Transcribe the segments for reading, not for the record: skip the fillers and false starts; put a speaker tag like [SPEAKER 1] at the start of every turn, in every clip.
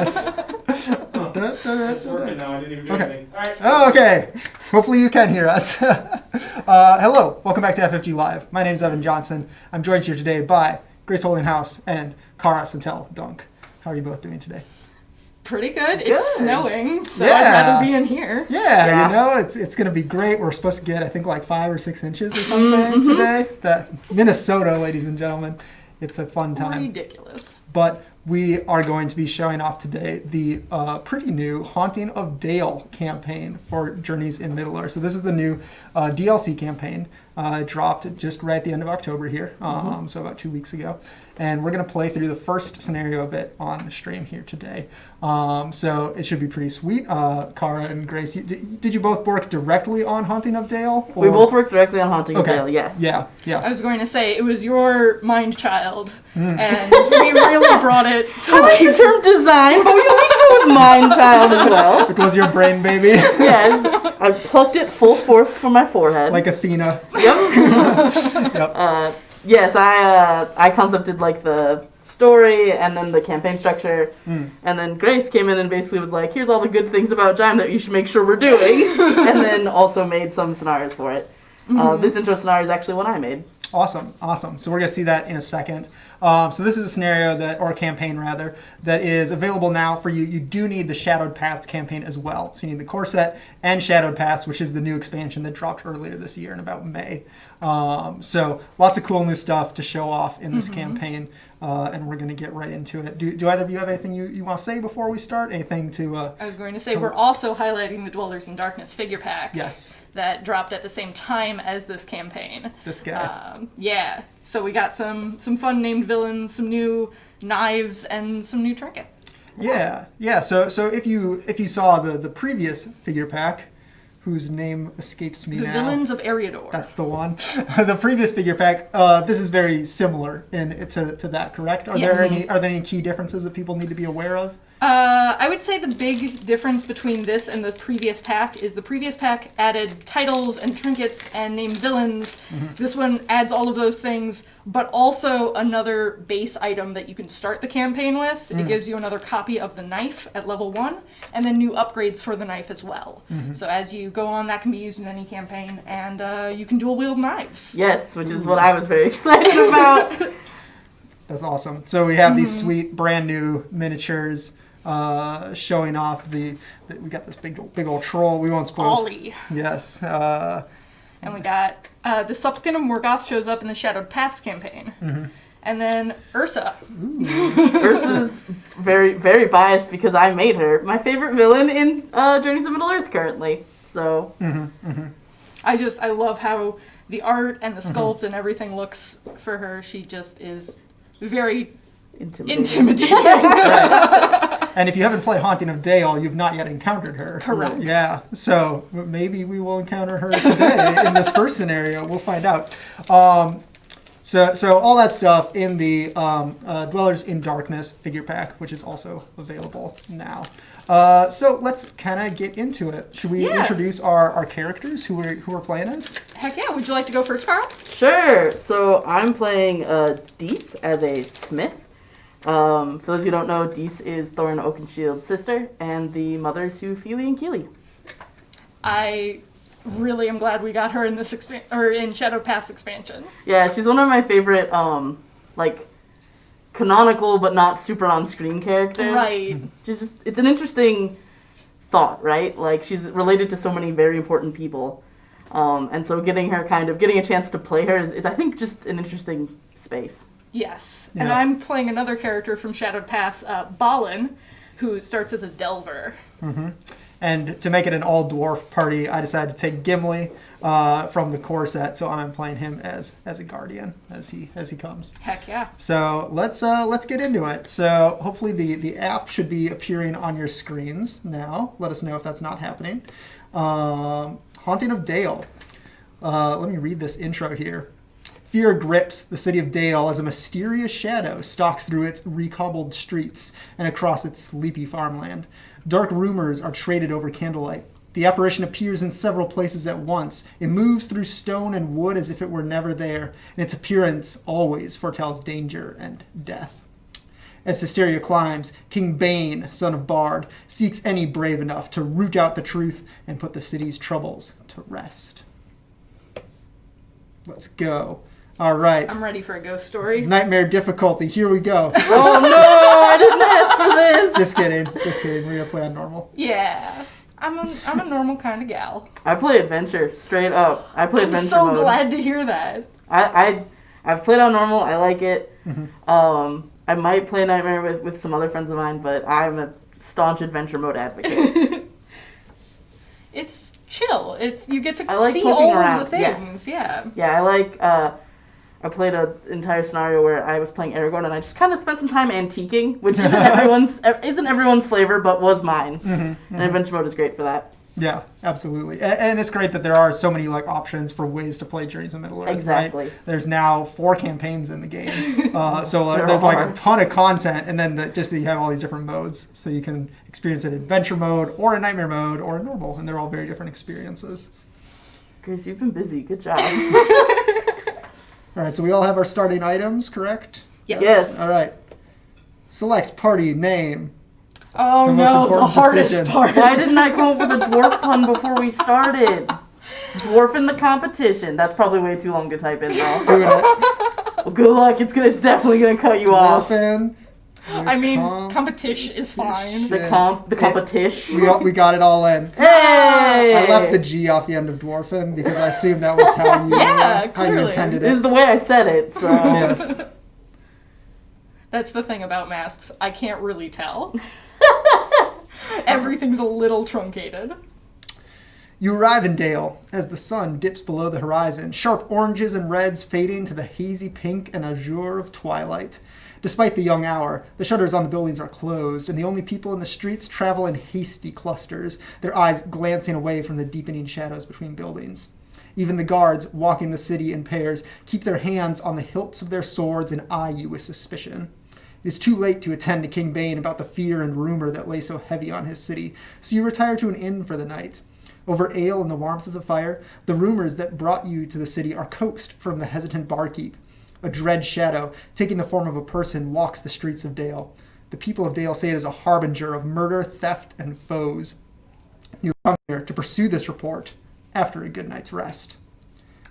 [SPEAKER 1] It's working now. I didn't even do anything. All right.
[SPEAKER 2] Oh, okay. Hopefully you can hear us. Hello. Welcome back to FFG Live. My name is Evan Johnson. I'm joined here today by Grace Holdinghouse and Cara Santel Dunk. How are you both doing today?
[SPEAKER 3] Pretty good. It's snowing, so
[SPEAKER 2] Yeah.
[SPEAKER 3] I'd rather be in here.
[SPEAKER 2] Yeah, you know, it's going to be great. We're supposed to get, I think, like 5 or 6 inches or something today. That Minnesota, ladies and gentlemen. It's a fun time.
[SPEAKER 3] Ridiculous.
[SPEAKER 2] But we are going to be showing off today the pretty new Haunting of Dale campaign for Journeys in Middle-earth. So this is the new DLC campaign. It dropped just right at the end of October here, so about 2 weeks ago. And we're going to play through the first scenario of it on the stream here today. So it should be pretty sweet. Cara and Grace, did you both work directly on Haunting of Dale?
[SPEAKER 4] We both worked directly on Haunting of Dale, yes.
[SPEAKER 2] Yeah.
[SPEAKER 3] I was going to say, it was your mind child, and we really brought it to
[SPEAKER 4] I like the
[SPEAKER 3] life.
[SPEAKER 4] term design, but we only go with mind child as well.
[SPEAKER 2] It was your brain baby.
[SPEAKER 4] Yes, I plucked it full force from my forehead.
[SPEAKER 2] Like Athena.
[SPEAKER 4] Yep.
[SPEAKER 2] Yep.
[SPEAKER 4] Yes, I concepted like the story and then the campaign structure, and then Grace came in and basically was like, here's all the good things about Jime that you should make sure we're doing, and then also made some scenarios for it. This intro scenario is actually one I made.
[SPEAKER 2] Awesome. So we're going to see that in a second. So this is a scenario or a campaign rather, that is available now for you. You do need the Shadowed Paths campaign as well. So you need the core set and Shadowed Paths, which is the new expansion that dropped earlier this year in about May. So lots of cool new stuff to show off in this campaign, and we're going to get right into it. Do either of you have anything you want to say before we start? Anything to...
[SPEAKER 3] I was going to say, we're also highlighting the Dwellers in Darkness figure pack.
[SPEAKER 2] Yes.
[SPEAKER 3] That dropped at the same time as this campaign.
[SPEAKER 2] This guy.
[SPEAKER 3] Yeah. So we got some fun named villains, some new knives, and some new trinkets.
[SPEAKER 2] Yeah. So if you saw the previous figure pack, whose name escapes me
[SPEAKER 3] The
[SPEAKER 2] now.
[SPEAKER 3] Villains of Eriador.
[SPEAKER 2] That's the one. The previous figure pack, this is very similar to that, correct? Are there any key differences that people need to be aware of?
[SPEAKER 3] I would say the big difference between this and the previous pack is the previous pack added titles and trinkets and named villains. This one adds all of those things, but also another base item that you can start the campaign with. It gives you another copy of the knife at level 1, and then new upgrades for the knife as well. So as you go on, that can be used in any campaign, and you can dual wield knives.
[SPEAKER 4] Yes, which is what I was very excited about.
[SPEAKER 2] That's awesome. So we have these sweet brand new miniatures showing off we got this big old troll. We won't spoil.
[SPEAKER 3] Ollie.
[SPEAKER 2] Yes.
[SPEAKER 3] And we got the Supplicant of Morgoth shows up in the Shadowed Paths campaign. And then Ursa.
[SPEAKER 4] Ursa's very, very biased because I made her my favorite villain in Journeys of Middle-earth currently. So.
[SPEAKER 3] I love how the art and the sculpt and everything looks for her. She just is very intimidating.
[SPEAKER 2] Right. And if you haven't played Haunting of Dale, you've not yet encountered her.
[SPEAKER 3] Correct.
[SPEAKER 2] Yeah. So maybe we will encounter her today in this first scenario. We'll find out. So all that stuff in the Dwellers in Darkness figure pack, which is also available now. So let's kind of get into it. Should we introduce our characters who we're playing as?
[SPEAKER 3] Heck yeah. Would you like to go first, Carl?
[SPEAKER 4] Sure. So I'm playing Dees as a smith. For those who don't know, Dees is Thorin Oakenshield's sister and the mother to Feely and Keely.
[SPEAKER 3] I really am glad we got her in this in Shadowed Paths expansion.
[SPEAKER 4] Yeah, she's one of my favorite, canonical but not super on-screen characters.
[SPEAKER 3] Right.
[SPEAKER 4] It's an interesting thought, right? Like, she's related to so many very important people. And so getting a chance to play her is I think, just an interesting space.
[SPEAKER 3] Yes.
[SPEAKER 2] Yeah.
[SPEAKER 3] And I'm playing another character from Shadowed Paths, Balin, who starts as a Delver.
[SPEAKER 2] And to make it an all-dwarf party, I decided to take Gimli from the core set, so I'm playing him as a guardian as he comes.
[SPEAKER 3] Heck yeah.
[SPEAKER 2] So let's get into it. So hopefully the app should be appearing on your screens now. Let us know if that's not happening. Haunting of Dale. Let me read this intro here. Fear grips the city of Dale as a mysterious shadow stalks through its recobbled streets and across its sleepy farmland. Dark rumors are traded over candlelight. The apparition appears in several places at once. It moves through stone and wood as if it were never there, and its appearance always foretells danger and death. As hysteria climbs, King Bane, son of Bard, seeks any brave enough to root out the truth and put the city's troubles to rest. Let's go. All right.
[SPEAKER 3] I'm ready for a ghost story.
[SPEAKER 2] Nightmare difficulty. Here we go.
[SPEAKER 4] Oh no, I didn't ask for this.
[SPEAKER 2] Just kidding. We're gonna play on normal.
[SPEAKER 3] Yeah. I'm a normal kind of gal.
[SPEAKER 4] I play adventure, straight up. I play
[SPEAKER 3] I'm
[SPEAKER 4] adventure
[SPEAKER 3] so
[SPEAKER 4] mode.
[SPEAKER 3] glad to hear that.
[SPEAKER 4] I've played on normal. I like it. I might play Nightmare with some other friends of mine, but I'm a staunch adventure mode advocate.
[SPEAKER 3] It's chill. You get to
[SPEAKER 4] I like
[SPEAKER 3] see
[SPEAKER 4] poking
[SPEAKER 3] all
[SPEAKER 4] around.
[SPEAKER 3] of the things.
[SPEAKER 4] Yes. Yeah, I played an entire scenario where I was playing Aragorn, and I just kind of spent some time antiquing, which isn't everyone's flavor, but was mine. And adventure mode is great for that.
[SPEAKER 2] Yeah, absolutely. And it's great that there are so many options for ways to play Journeys of Middle-earth.
[SPEAKER 4] Exactly.
[SPEAKER 2] Right? There's now 4 campaigns in the game. So there's a ton of content, and then you have all these different modes. So you can experience it in adventure mode, or in nightmare mode, or in normal, and they're all very different experiences.
[SPEAKER 4] Grace, you've been busy. Good job.
[SPEAKER 2] All right, so we all have our starting items, correct?
[SPEAKER 4] Yes.
[SPEAKER 2] All right. Select party name.
[SPEAKER 3] Oh
[SPEAKER 2] The most
[SPEAKER 3] no, the
[SPEAKER 2] important
[SPEAKER 3] hardest
[SPEAKER 2] decision.
[SPEAKER 3] part.
[SPEAKER 4] Why didn't I come up with a dwarf pun before we started? Dwarf in the competition. That's probably way too long to type in now.
[SPEAKER 2] Doing it.
[SPEAKER 4] Well, good luck. It's definitely gonna cut you off.
[SPEAKER 2] Dwarfin.
[SPEAKER 3] I mean, competition is fine.
[SPEAKER 4] The competition.
[SPEAKER 2] We got it all in.
[SPEAKER 4] Hey!
[SPEAKER 2] I left the G off the end of Dwarfin because I assumed that was how you, how you
[SPEAKER 3] clearly.
[SPEAKER 2] intended
[SPEAKER 4] This is
[SPEAKER 2] it.
[SPEAKER 4] the way I said it. So
[SPEAKER 2] Yes.
[SPEAKER 3] That's the thing about masks. I can't really tell. Everything's a little truncated.
[SPEAKER 2] You arrive in Dale as the sun dips below the horizon, sharp oranges and reds fading to the hazy pink and azure of twilight. Despite the young hour, the shutters on the buildings are closed, and the only people in the streets travel in hasty clusters, their eyes glancing away from the deepening shadows between buildings. Even the guards, walking the city in pairs, keep their hands on the hilts of their swords and eye you with suspicion. It is too late to attend to King Bane about the fear and rumor that lay so heavy on his city, so you retire to an inn for the night. Over ale and the warmth of the fire, the rumors that brought you to the city are coaxed from the hesitant barkeep. A dread shadow, taking the form of a person, walks the streets of Dale. The people of Dale say it is a harbinger of murder, theft, and foes. You come here to pursue this report after a good night's rest.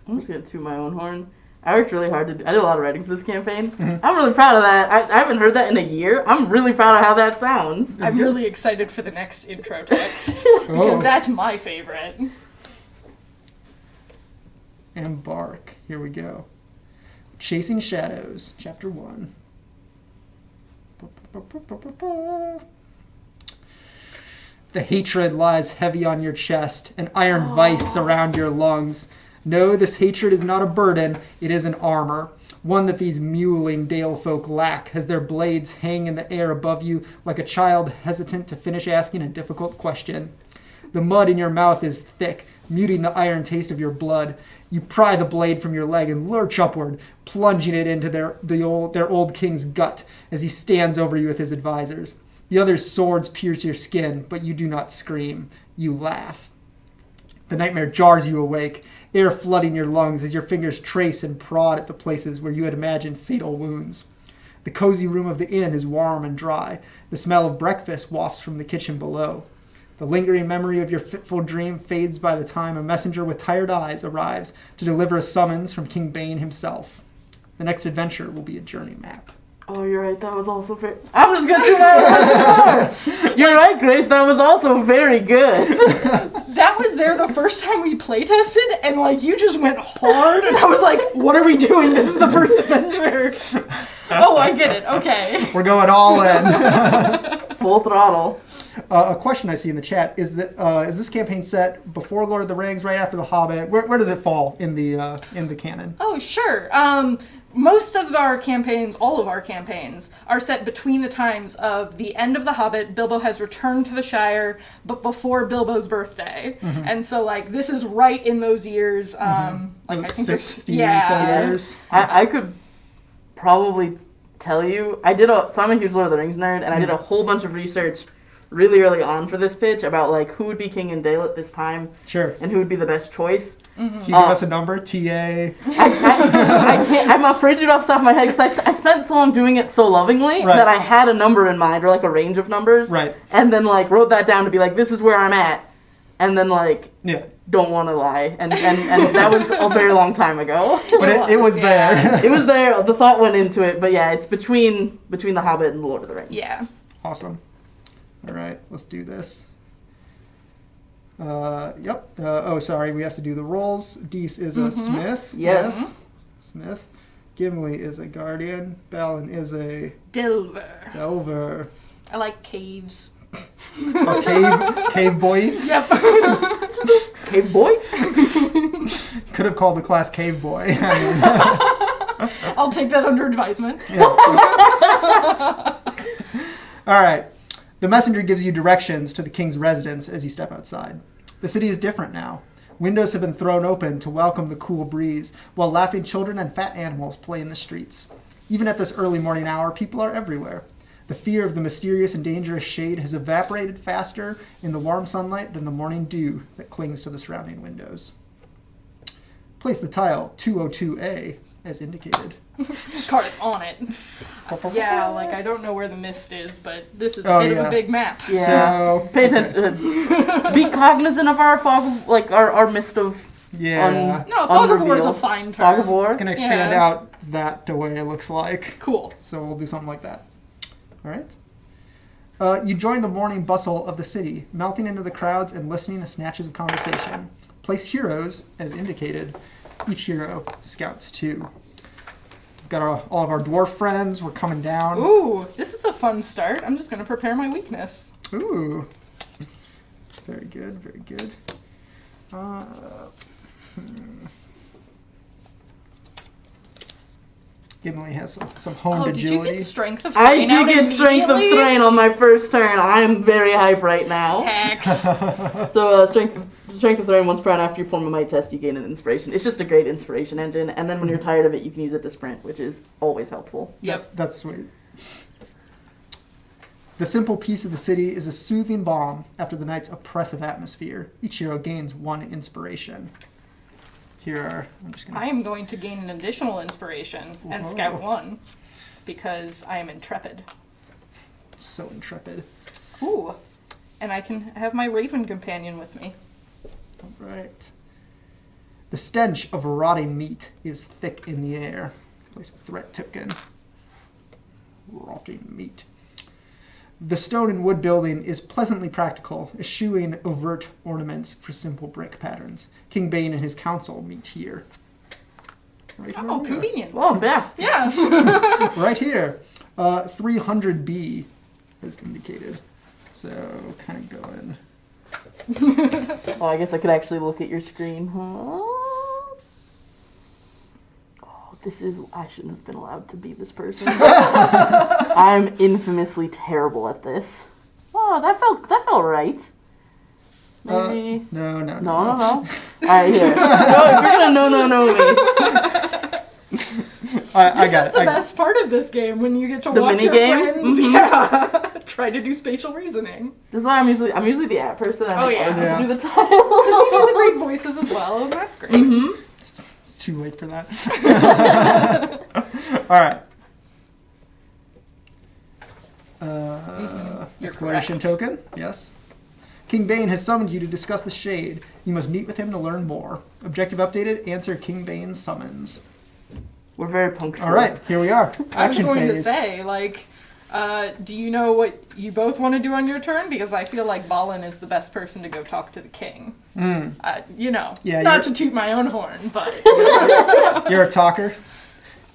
[SPEAKER 4] I'm just gonna toot my own horn. I worked really hard I did a lot of writing for this campaign. I'm really proud of that. I haven't heard that in a year. I'm really proud of how that sounds.
[SPEAKER 3] I'm really excited for the next intro text
[SPEAKER 2] Oh.
[SPEAKER 3] because that's my favorite.
[SPEAKER 2] Embark. Here we go. Chasing Shadows, Chapter 1. The hatred lies heavy on your chest, an iron vice surround your lungs. No, this hatred is not a burden, it is an armor, one that these mewling Dale folk lack, as their blades hang in the air above you like a child hesitant to finish asking a difficult question. The mud in your mouth is thick, muting the iron taste of your blood. You pry the blade from your leg and lurch upward, plunging it into their old king's gut as he stands over you with his advisors. The other's swords pierce your skin, but you do not scream. You laugh. The nightmare jars you awake, air flooding your lungs as your fingers trace and prod at the places where you had imagined fatal wounds. The cozy room of the inn is warm and dry. The smell of breakfast wafts from the kitchen below. The lingering memory of your fitful dream fades by the time a messenger with tired eyes arrives to deliver a summons from King Bane himself. The next adventure will be a journey map.
[SPEAKER 4] Oh, you're right. That was also very... I'm just gonna do that one more. You're right, Grace. That was also very good.
[SPEAKER 3] That was there the first time we play tested, and you just went hard, and I was like, "What are we doing? This is the first adventure." Oh, I get it. Okay.
[SPEAKER 2] We're going all in.
[SPEAKER 4] Full throttle.
[SPEAKER 2] A question I see in the chat is this campaign set before Lord of the Rings, right after The Hobbit? Where does it fall in the canon?
[SPEAKER 3] Oh, sure. Most of our campaigns, all of our campaigns, are set between the times of the end of The Hobbit, Bilbo has returned to the Shire, but before Bilbo's birthday. Mm-hmm. And so, this is right in those years. I think
[SPEAKER 2] 60
[SPEAKER 3] yeah.
[SPEAKER 2] some years.
[SPEAKER 4] I could probably tell you, so I'm a huge Lord of the Rings nerd, and I did a whole bunch of research really early on for this pitch about, who would be king in Dale at this time.
[SPEAKER 2] Sure.
[SPEAKER 4] And who would be the best choice.
[SPEAKER 2] Can you give us a number? TA?
[SPEAKER 4] I'm afraid to do it off the top of my head because I spent so long doing it so lovingly that I had a number in mind or like a range of numbers.
[SPEAKER 2] Right.
[SPEAKER 4] And then like wrote that down to be like, this is where I'm at. And then like, don't want to lie. And that was a very long time ago.
[SPEAKER 2] But it was there.
[SPEAKER 4] It was there. The thought went into it. But yeah, it's between The Hobbit and The Lord of the Rings.
[SPEAKER 3] Yeah.
[SPEAKER 2] Awesome. All right, let's do this. Yep. Oh, sorry, we have to do the rolls. Dees is a smith.
[SPEAKER 4] Yes.
[SPEAKER 2] Smith. Gimli is a guardian. Balin is a delver.
[SPEAKER 3] I like caves.
[SPEAKER 2] A cave boy.
[SPEAKER 3] Yep.
[SPEAKER 4] Cave boy?
[SPEAKER 2] Could have called the class cave boy. I mean,
[SPEAKER 3] I'll take that under advisement.
[SPEAKER 2] all right. The messenger gives you directions to the king's residence as you step outside. The city is different now. Windows have been thrown open to welcome the cool breeze, while laughing children and fat animals play in the streets. Even at this early morning hour, people are everywhere. The fear of the mysterious and dangerous shade has evaporated faster in the warm sunlight than the morning dew that clings to the surrounding windows. Place the tile 202A as indicated.
[SPEAKER 3] Card is on it. Yeah, like I don't know where the mist is, but this is a bit of a big map.
[SPEAKER 4] Yeah.
[SPEAKER 2] So,
[SPEAKER 4] pay attention. Be cognizant of our fog, like our mist of.
[SPEAKER 2] Yeah.
[SPEAKER 3] No, fog of war is a fine term.
[SPEAKER 4] Fog of war.
[SPEAKER 2] It's going to expand out that the way it looks like.
[SPEAKER 3] Cool.
[SPEAKER 2] So we'll do something like that. All right. You join the morning bustle of the city, melting into the crowds and listening to snatches of conversation. Place heroes as indicated. Each hero scouts 2. Got all of our dwarf friends. We're coming down.
[SPEAKER 3] Ooh, this is a fun start. I'm just going to prepare my weakness.
[SPEAKER 2] Ooh. Very good, very good. Gimli has some honed agility.
[SPEAKER 3] Did you get strength of thrain?
[SPEAKER 4] I do get strength of thrain on my first turn. I'm very hype right now.
[SPEAKER 3] Hex.
[SPEAKER 4] So strength of thrain once per round after you form a might test, you gain an inspiration. It's just a great inspiration engine, and then when you're tired of it, you can use it to sprint, which is always helpful.
[SPEAKER 3] Yep.
[SPEAKER 2] That's sweet. The simple peace of the city is a soothing balm after the night's oppressive atmosphere. Each hero gains 1 inspiration.
[SPEAKER 3] I am going to gain an additional inspiration and scout 1 because I am intrepid.
[SPEAKER 2] So intrepid.
[SPEAKER 3] Ooh, and I can have my raven companion with me.
[SPEAKER 2] All right. The stench of rotting meat is thick in the air. Place a threat token. Rotting meat. The stone and wood building is pleasantly practical, eschewing overt ornaments for simple brick patterns. King Bane and his council meet here. Right here.
[SPEAKER 3] Convenient.
[SPEAKER 4] Oh, yeah.
[SPEAKER 3] Yeah.
[SPEAKER 2] Right here. 300B is indicated. So, kind of going.
[SPEAKER 4] Oh, I guess I could actually look at your screen, huh? I shouldn't have been allowed to be this person. I'm infamously terrible at this. Oh, that felt right. Maybe.
[SPEAKER 2] No.
[SPEAKER 4] No. Alright, here. No, if you're gonna no me.
[SPEAKER 2] I got it.
[SPEAKER 3] This is the best part of this game when you get to
[SPEAKER 4] The
[SPEAKER 3] watch your
[SPEAKER 4] minigame?
[SPEAKER 3] friends.
[SPEAKER 4] Mhm.
[SPEAKER 3] Yeah. Try to do spatial reasoning.
[SPEAKER 4] This is why I'm usually the app person. I'm
[SPEAKER 3] yeah.
[SPEAKER 4] to do the
[SPEAKER 3] Because you do the
[SPEAKER 4] title.
[SPEAKER 3] great voices as well, and that's great.
[SPEAKER 4] Mm-hmm.
[SPEAKER 2] It's too late for that. All right.
[SPEAKER 3] You're
[SPEAKER 2] Exploration
[SPEAKER 3] correct.
[SPEAKER 2] token, yes. King Bane has summoned you to discuss the shade. You must meet with him to learn more. Objective updated, answer King Bane's summons.
[SPEAKER 4] We're very punctual.
[SPEAKER 2] All right, here we are.
[SPEAKER 3] I was
[SPEAKER 2] Action
[SPEAKER 3] going
[SPEAKER 2] phase.
[SPEAKER 3] to say, like, do you know what you both want to do on your turn? Because I feel like Balin is the best person to go talk to the king.
[SPEAKER 2] Yeah,
[SPEAKER 3] not to toot my own horn, but
[SPEAKER 2] You're a talker.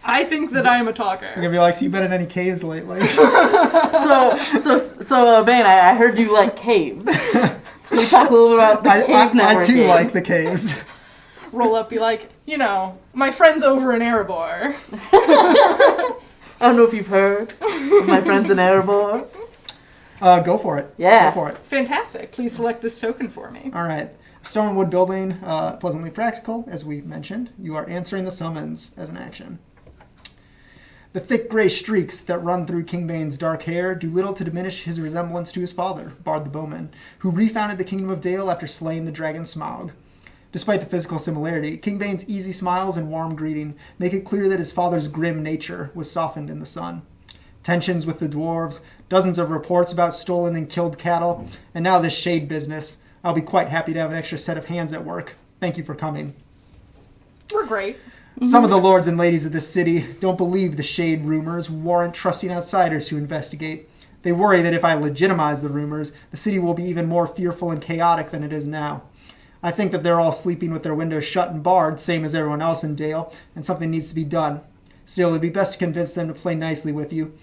[SPEAKER 3] I think that I am a talker.
[SPEAKER 2] You're gonna be like, so you been in any caves lately?
[SPEAKER 4] So, Bane, I heard you like caves. Can you talk a little bit about the cave networking?
[SPEAKER 2] I too like the caves.
[SPEAKER 3] Roll up, be like, my friend's over in Erebor.
[SPEAKER 4] I don't know if you've heard of my friends in Erebor.
[SPEAKER 2] Go for it.
[SPEAKER 4] Yeah.
[SPEAKER 2] Go for it.
[SPEAKER 3] Fantastic. Please select this token for me.
[SPEAKER 2] All right. Stone and wood building, pleasantly practical, as we mentioned. You are answering the summons as an action. The thick gray streaks that run through King Bane's dark hair do little to diminish his resemblance to his father, Bard the Bowman, who refounded the Kingdom of Dale after slaying the dragon Smaug. Despite the physical similarity, King Bane's easy smiles and warm greeting make it clear that his father's grim nature was softened in the sun. Tensions with the dwarves, dozens of reports about stolen and killed cattle, and now this shade business. I'll be quite happy to have an extra set of hands at work. Thank you for coming.
[SPEAKER 3] We're great.
[SPEAKER 2] Some of the lords and ladies of this city don't believe the shade rumors warrant trusting outsiders to investigate. They worry that if I legitimize the rumors, the city will be even more fearful and chaotic than it is now. I think that they're all sleeping with their windows shut and barred, same as everyone else in Dale, and something needs to be done. Still, it'd be best to convince them to play nicely with you.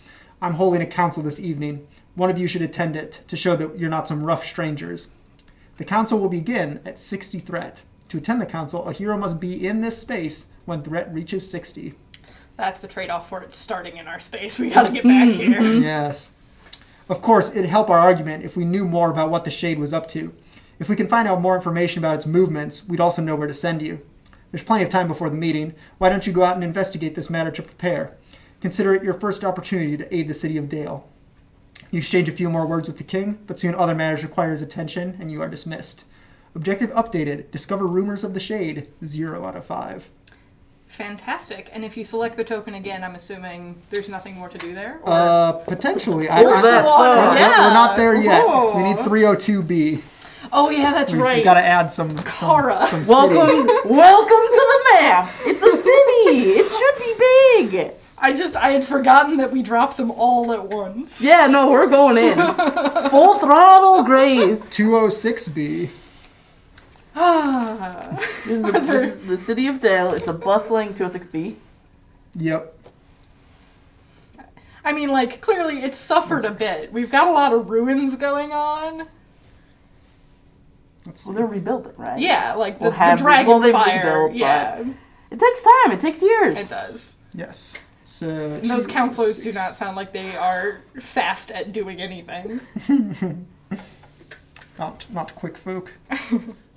[SPEAKER 2] I'm holding a council this evening. One of you should attend it, to show that you're not some rough strangers. The council will begin at 60 threat. To attend the council, a hero must be in this space when threat reaches 60.
[SPEAKER 3] That's the trade-off for it starting in our space. We gotta get back here.
[SPEAKER 2] Yes. Of course, it'd help our argument if we knew more about what the Shade was up to. If we can find out more information about its movements, we'd also know where to send you. There's plenty of time before the meeting. Why don't you go out and investigate this matter to prepare? Consider it your first opportunity to aid the city of Dale. You exchange a few more words with the king, but soon other matters require his attention, and you are dismissed. Objective updated. Discover rumors of the Shade. 0 out of 5.
[SPEAKER 3] Fantastic. And if you select the token again, I'm assuming there's nothing more to do there? Or...
[SPEAKER 2] Potentially.
[SPEAKER 3] We're still on it, yeah.
[SPEAKER 2] We're not there yet.
[SPEAKER 3] Whoa.
[SPEAKER 2] We need 302B.
[SPEAKER 3] Oh, yeah, that's right.
[SPEAKER 2] We gotta add some
[SPEAKER 3] Kara.
[SPEAKER 2] some
[SPEAKER 4] Welcome to the map. It's a city. It should be big.
[SPEAKER 3] I had forgotten that we dropped them all at once.
[SPEAKER 4] Yeah, no, we're going in. Full throttle, Grace.
[SPEAKER 2] 206B.
[SPEAKER 4] This is the city of Dale. It's a bustling 206B.
[SPEAKER 2] Yep.
[SPEAKER 3] I mean, like, clearly it's suffered a bit. We've got a lot of ruins going on.
[SPEAKER 2] Let's see.
[SPEAKER 4] Well, they're rebuilding, right?
[SPEAKER 3] Yeah, like the
[SPEAKER 4] they've
[SPEAKER 3] dragon fire.
[SPEAKER 4] rebuilt,
[SPEAKER 3] Yeah,
[SPEAKER 4] it takes time. It takes years.
[SPEAKER 3] it does.
[SPEAKER 2] Yes. So
[SPEAKER 3] And those count flows do
[SPEAKER 2] 206.
[SPEAKER 3] not sound like they are fast at doing anything.
[SPEAKER 2] Not quick folk.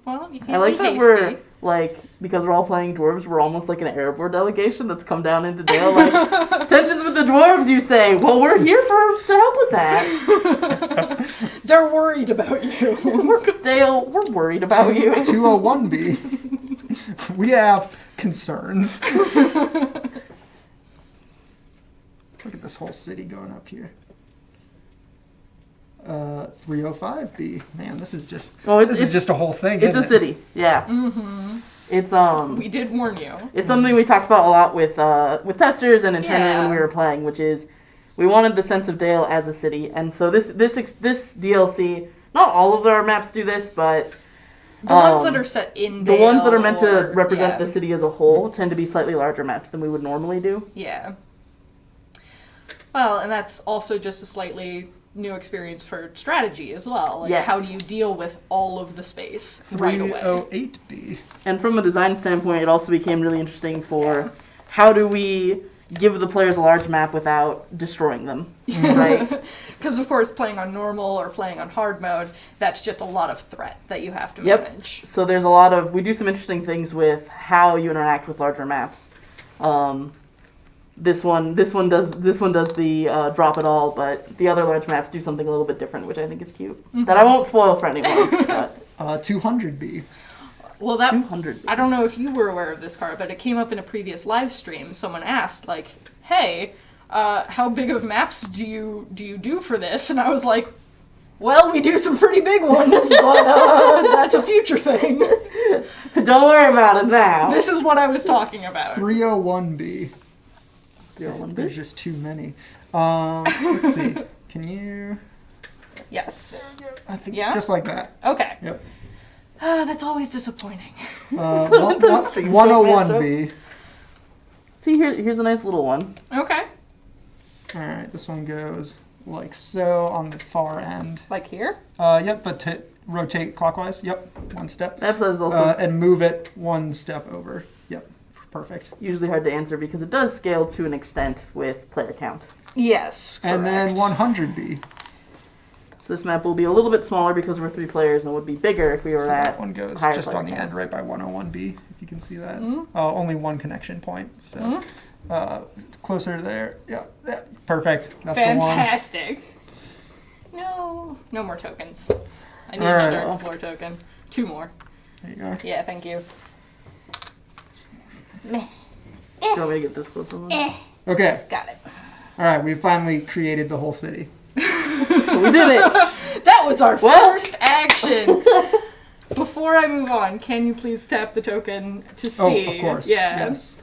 [SPEAKER 3] Well, you can't
[SPEAKER 4] I like
[SPEAKER 3] be
[SPEAKER 4] that
[SPEAKER 3] hasty.
[SPEAKER 4] we're, like, because we're all playing dwarves, we're almost like an airborne delegation that's come down into Dale. Like, tensions with the dwarves, you say. Well, we're here to help with that.
[SPEAKER 3] They're worried about you.
[SPEAKER 4] Dale, we're worried about you.
[SPEAKER 2] 201B. We have concerns. Look at this whole city going up here. 305B. Man, this is just this is just a whole thing.
[SPEAKER 4] It's
[SPEAKER 2] isn't
[SPEAKER 4] a city, yeah.
[SPEAKER 3] Mm-hmm.
[SPEAKER 4] It's
[SPEAKER 3] We did warn you.
[SPEAKER 4] It's something we talked about a lot with testers and internally
[SPEAKER 3] Yeah.
[SPEAKER 4] when we were playing, which is we wanted the sense of Dale as a city, and so this DLC, not all of our maps do this, but
[SPEAKER 3] The ones that are set in
[SPEAKER 4] the
[SPEAKER 3] Dale
[SPEAKER 4] ones that are meant to
[SPEAKER 3] or-
[SPEAKER 4] represent
[SPEAKER 3] yeah.
[SPEAKER 4] the city as a whole tend to be slightly larger maps than we would normally do.
[SPEAKER 3] Yeah. Well, and that's also just a slightly new experience for strategy as well. Like,
[SPEAKER 4] Yes.
[SPEAKER 3] how do you deal with all of the space right away?
[SPEAKER 2] 308B.
[SPEAKER 4] And from a design standpoint, it also became really interesting for how do we give the players a large map without destroying them, right?
[SPEAKER 3] Because, of course, playing on normal or playing on hard mode, that's just a lot of threat that you have to
[SPEAKER 4] Yep.
[SPEAKER 3] manage.
[SPEAKER 4] So there's a lot of, we do some interesting things with how you interact with larger maps. This one does the drop it all, but the other large maps do something a little bit different, which I think is cute. That I won't spoil for anyone. But
[SPEAKER 2] 200B.
[SPEAKER 3] Well, that
[SPEAKER 4] 200.
[SPEAKER 3] I don't know if you were aware of this, Cara, but it came up in a previous live stream. Someone asked, like, "Hey, how big of maps do you do for this?" And I was like, "Well, we do some pretty big ones, but that's a future thing.
[SPEAKER 4] Don't worry about it now.
[SPEAKER 3] This is what I was talking about."
[SPEAKER 2] 301B.
[SPEAKER 4] 301B?
[SPEAKER 2] There's just too many. Let's see. Can you?
[SPEAKER 3] Yes.
[SPEAKER 2] I think
[SPEAKER 3] Yeah?
[SPEAKER 2] just like that.
[SPEAKER 3] Okay.
[SPEAKER 2] Yep.
[SPEAKER 3] That's always disappointing.
[SPEAKER 2] 101B.
[SPEAKER 4] See, here's a nice little one.
[SPEAKER 3] Okay.
[SPEAKER 2] All right, this one goes like so on the far end.
[SPEAKER 3] Like here?
[SPEAKER 2] Yep, but to rotate clockwise. Yep, one step.
[SPEAKER 4] That is also
[SPEAKER 2] And move it one step over. Yep, perfect.
[SPEAKER 4] usually hard to answer because it does scale to an extent with player count.
[SPEAKER 3] Yes.
[SPEAKER 2] And then 100B.
[SPEAKER 4] So this map will be a little bit smaller because we're 3 players, and it would be bigger if we were
[SPEAKER 2] So
[SPEAKER 4] at
[SPEAKER 2] that one goes
[SPEAKER 4] higher
[SPEAKER 2] just
[SPEAKER 4] player
[SPEAKER 2] on the end,
[SPEAKER 4] counts.
[SPEAKER 2] right by 101B, if you can see that.
[SPEAKER 3] Mhm.
[SPEAKER 2] Only one connection point, so closer to there. Yeah, perfect. That's the one.
[SPEAKER 3] Fantastic. No more tokens. I need
[SPEAKER 2] All right.
[SPEAKER 3] another explore token. 2 more.
[SPEAKER 2] There you go.
[SPEAKER 3] Yeah, thank you.
[SPEAKER 4] Do you want me to get this close over?
[SPEAKER 2] Okay.
[SPEAKER 3] Got it.
[SPEAKER 2] All right, we finally created the whole city.
[SPEAKER 4] We did it!
[SPEAKER 3] That was our
[SPEAKER 4] Well-
[SPEAKER 3] first action. Before I move on, can you please tap the token to see?
[SPEAKER 2] Oh, of course.
[SPEAKER 3] Yeah.
[SPEAKER 2] Yes.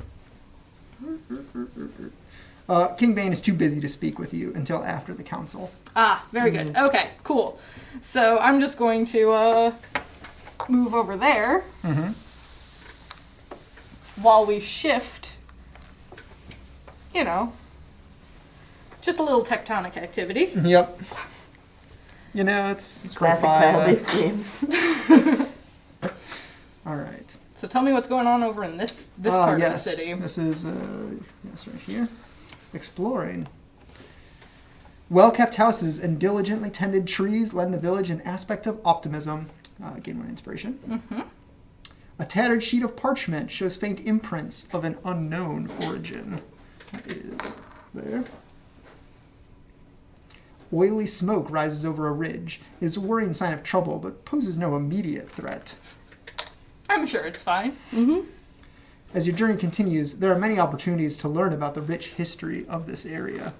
[SPEAKER 2] King Bane is too busy to speak with you until after the council.
[SPEAKER 3] Ah, very good. Okay, cool. So I'm just going to move over there while we shift. You know, just a little tectonic activity.
[SPEAKER 2] Yep. You know, it's
[SPEAKER 4] Classic tile-based games.
[SPEAKER 2] All right.
[SPEAKER 3] So tell me what's going on over in this part of the city.
[SPEAKER 2] This is yes, right here. Exploring. Well-kept houses and diligently tended trees lend the village an aspect of optimism. Gain 1 inspiration.
[SPEAKER 3] Mm-hmm.
[SPEAKER 2] A tattered sheet of parchment shows faint imprints of an unknown origin. That is there. Oily smoke rises over a ridge. It is a worrying sign of trouble, but poses no immediate threat.
[SPEAKER 3] I'm sure it's fine.
[SPEAKER 4] Mm-hmm.
[SPEAKER 2] As your journey continues, there are many opportunities to learn about the rich history of this area.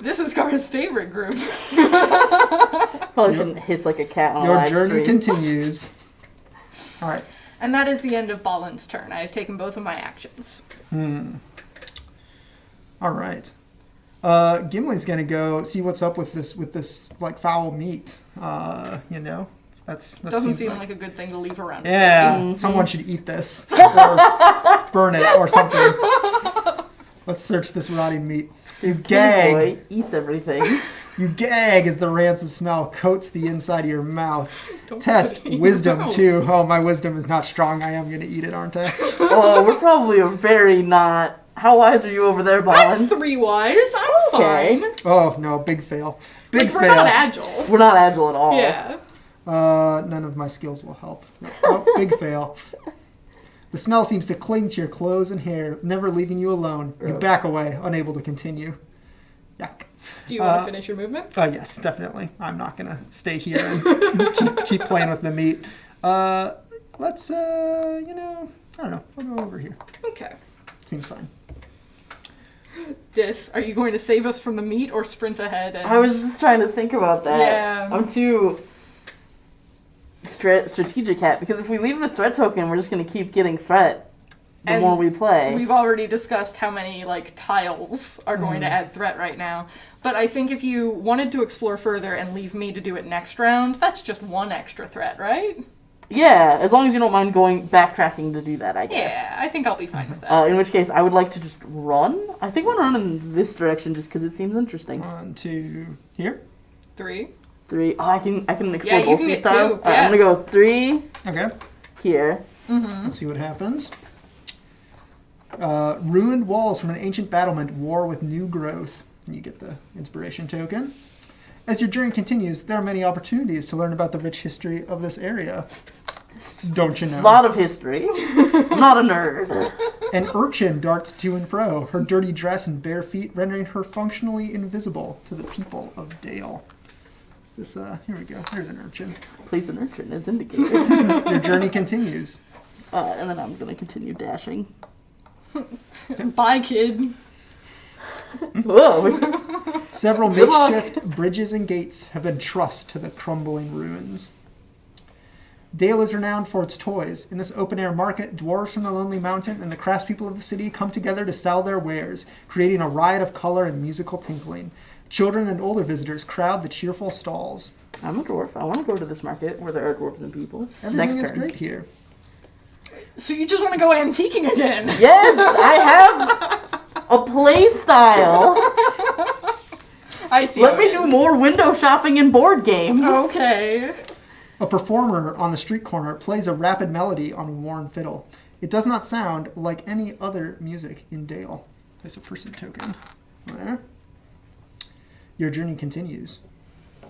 [SPEAKER 3] This is Garda's favorite group.
[SPEAKER 4] Probably shouldn't hiss like a cat on a
[SPEAKER 2] Your
[SPEAKER 4] live
[SPEAKER 2] journey
[SPEAKER 4] stream.
[SPEAKER 2] continues. All right.
[SPEAKER 3] And that is the end of Balin's turn. I have taken both of my actions.
[SPEAKER 2] All right. Gimli's gonna go see what's up with this like foul meat. You know, that
[SPEAKER 3] Doesn't
[SPEAKER 2] seems
[SPEAKER 3] seem like a good thing to leave around.
[SPEAKER 2] yeah. Someone should eat this or burn it or something. Let's search this rotting meat. You gag.
[SPEAKER 4] Boy eats everything.
[SPEAKER 2] You gag as the rancid smell coats the inside of your mouth.
[SPEAKER 3] Don't
[SPEAKER 2] Test
[SPEAKER 3] put it in your
[SPEAKER 2] wisdom
[SPEAKER 3] mouth.
[SPEAKER 2] too. Oh, my wisdom is not strong. I am gonna eat it, aren't I?
[SPEAKER 4] Oh, we're probably a very not. How wise are you over there,
[SPEAKER 3] I'm
[SPEAKER 4] Balin?
[SPEAKER 3] 3 wise. I'm
[SPEAKER 4] Okay.
[SPEAKER 3] fine.
[SPEAKER 2] Oh no, big fail. Big
[SPEAKER 3] Like, we're
[SPEAKER 2] fail.
[SPEAKER 3] not agile.
[SPEAKER 4] We're not agile at all.
[SPEAKER 3] Yeah.
[SPEAKER 2] None of my skills will help. Oh, big fail. The smell seems to cling to your clothes and hair, never leaving you alone. You back away, unable to continue. Yuck.
[SPEAKER 3] Do you want to finish your movement?
[SPEAKER 2] Yes, definitely. I'm not gonna stay here and keep playing with the meat. Let's, you know, I don't know. I'll go over here.
[SPEAKER 3] Okay.
[SPEAKER 2] Seems fine.
[SPEAKER 3] Are you going to save us from the meat or sprint ahead? And...
[SPEAKER 4] I was just trying to think about that.
[SPEAKER 3] Yeah.
[SPEAKER 4] I'm too strategic hat, because if we leave the threat token, we're just going to keep getting threat the
[SPEAKER 3] And
[SPEAKER 4] more we play.
[SPEAKER 3] We've already discussed how many tiles are going to add threat right now. But I think if you wanted to explore further and leave me to do it next round, that's just 1 extra threat, right?
[SPEAKER 4] Yeah, as long as you don't mind backtracking to do that, I guess.
[SPEAKER 3] Yeah, I think I'll be fine with that.
[SPEAKER 4] In which case, I would like to just run. I think I want to run in this direction just because it seems interesting.
[SPEAKER 2] 1, 2, here.
[SPEAKER 3] 3.
[SPEAKER 4] 3. Oh, I can explore
[SPEAKER 3] Yeah, you
[SPEAKER 4] both
[SPEAKER 3] can
[SPEAKER 4] these
[SPEAKER 3] get 2,
[SPEAKER 4] tiles. Alright,
[SPEAKER 3] yeah.
[SPEAKER 4] I'm gonna go 3
[SPEAKER 2] Okay.
[SPEAKER 4] here.
[SPEAKER 2] Let's see what happens. Ruined walls from an ancient battlement war with new growth. And you get the inspiration token. As your journey continues, there are many opportunities to learn about the rich history of this area. Don't you
[SPEAKER 4] A
[SPEAKER 2] know?
[SPEAKER 4] lot of history. I'm not a nerd.
[SPEAKER 2] An urchin darts to and fro, her dirty dress and bare feet rendering her functionally invisible to the people of Dale. Is this, here we go. There's an urchin.
[SPEAKER 4] Place an urchin is indicated.
[SPEAKER 2] Your journey continues.
[SPEAKER 4] And then I'm gonna continue dashing.
[SPEAKER 3] Bye, kid.
[SPEAKER 4] Whoa.
[SPEAKER 2] Several
[SPEAKER 4] Good luck.
[SPEAKER 2] makeshift bridges and gates have been trussed to the crumbling ruins. Dale is renowned for its toys. In this open-air market, dwarves from the Lonely Mountain and the craftspeople of the city come together to sell their wares, creating a riot of color and musical tinkling. Children and older visitors crowd the cheerful stalls.
[SPEAKER 4] I'm a dwarf. I want to go to this market where there are dwarves and people.
[SPEAKER 2] Everything
[SPEAKER 4] Next
[SPEAKER 2] is
[SPEAKER 4] turn.
[SPEAKER 2] great here.
[SPEAKER 3] So you just want to go antiquing again?
[SPEAKER 4] Yes, I have a play style.
[SPEAKER 3] I see.
[SPEAKER 4] Let
[SPEAKER 3] how
[SPEAKER 4] me
[SPEAKER 3] it
[SPEAKER 4] do
[SPEAKER 3] is.
[SPEAKER 4] more window shopping and board games.
[SPEAKER 3] Okay.
[SPEAKER 2] A performer on the street corner plays a rapid melody on a worn fiddle. It does not sound like any other music in Dale. There's a person token. There. Your journey continues.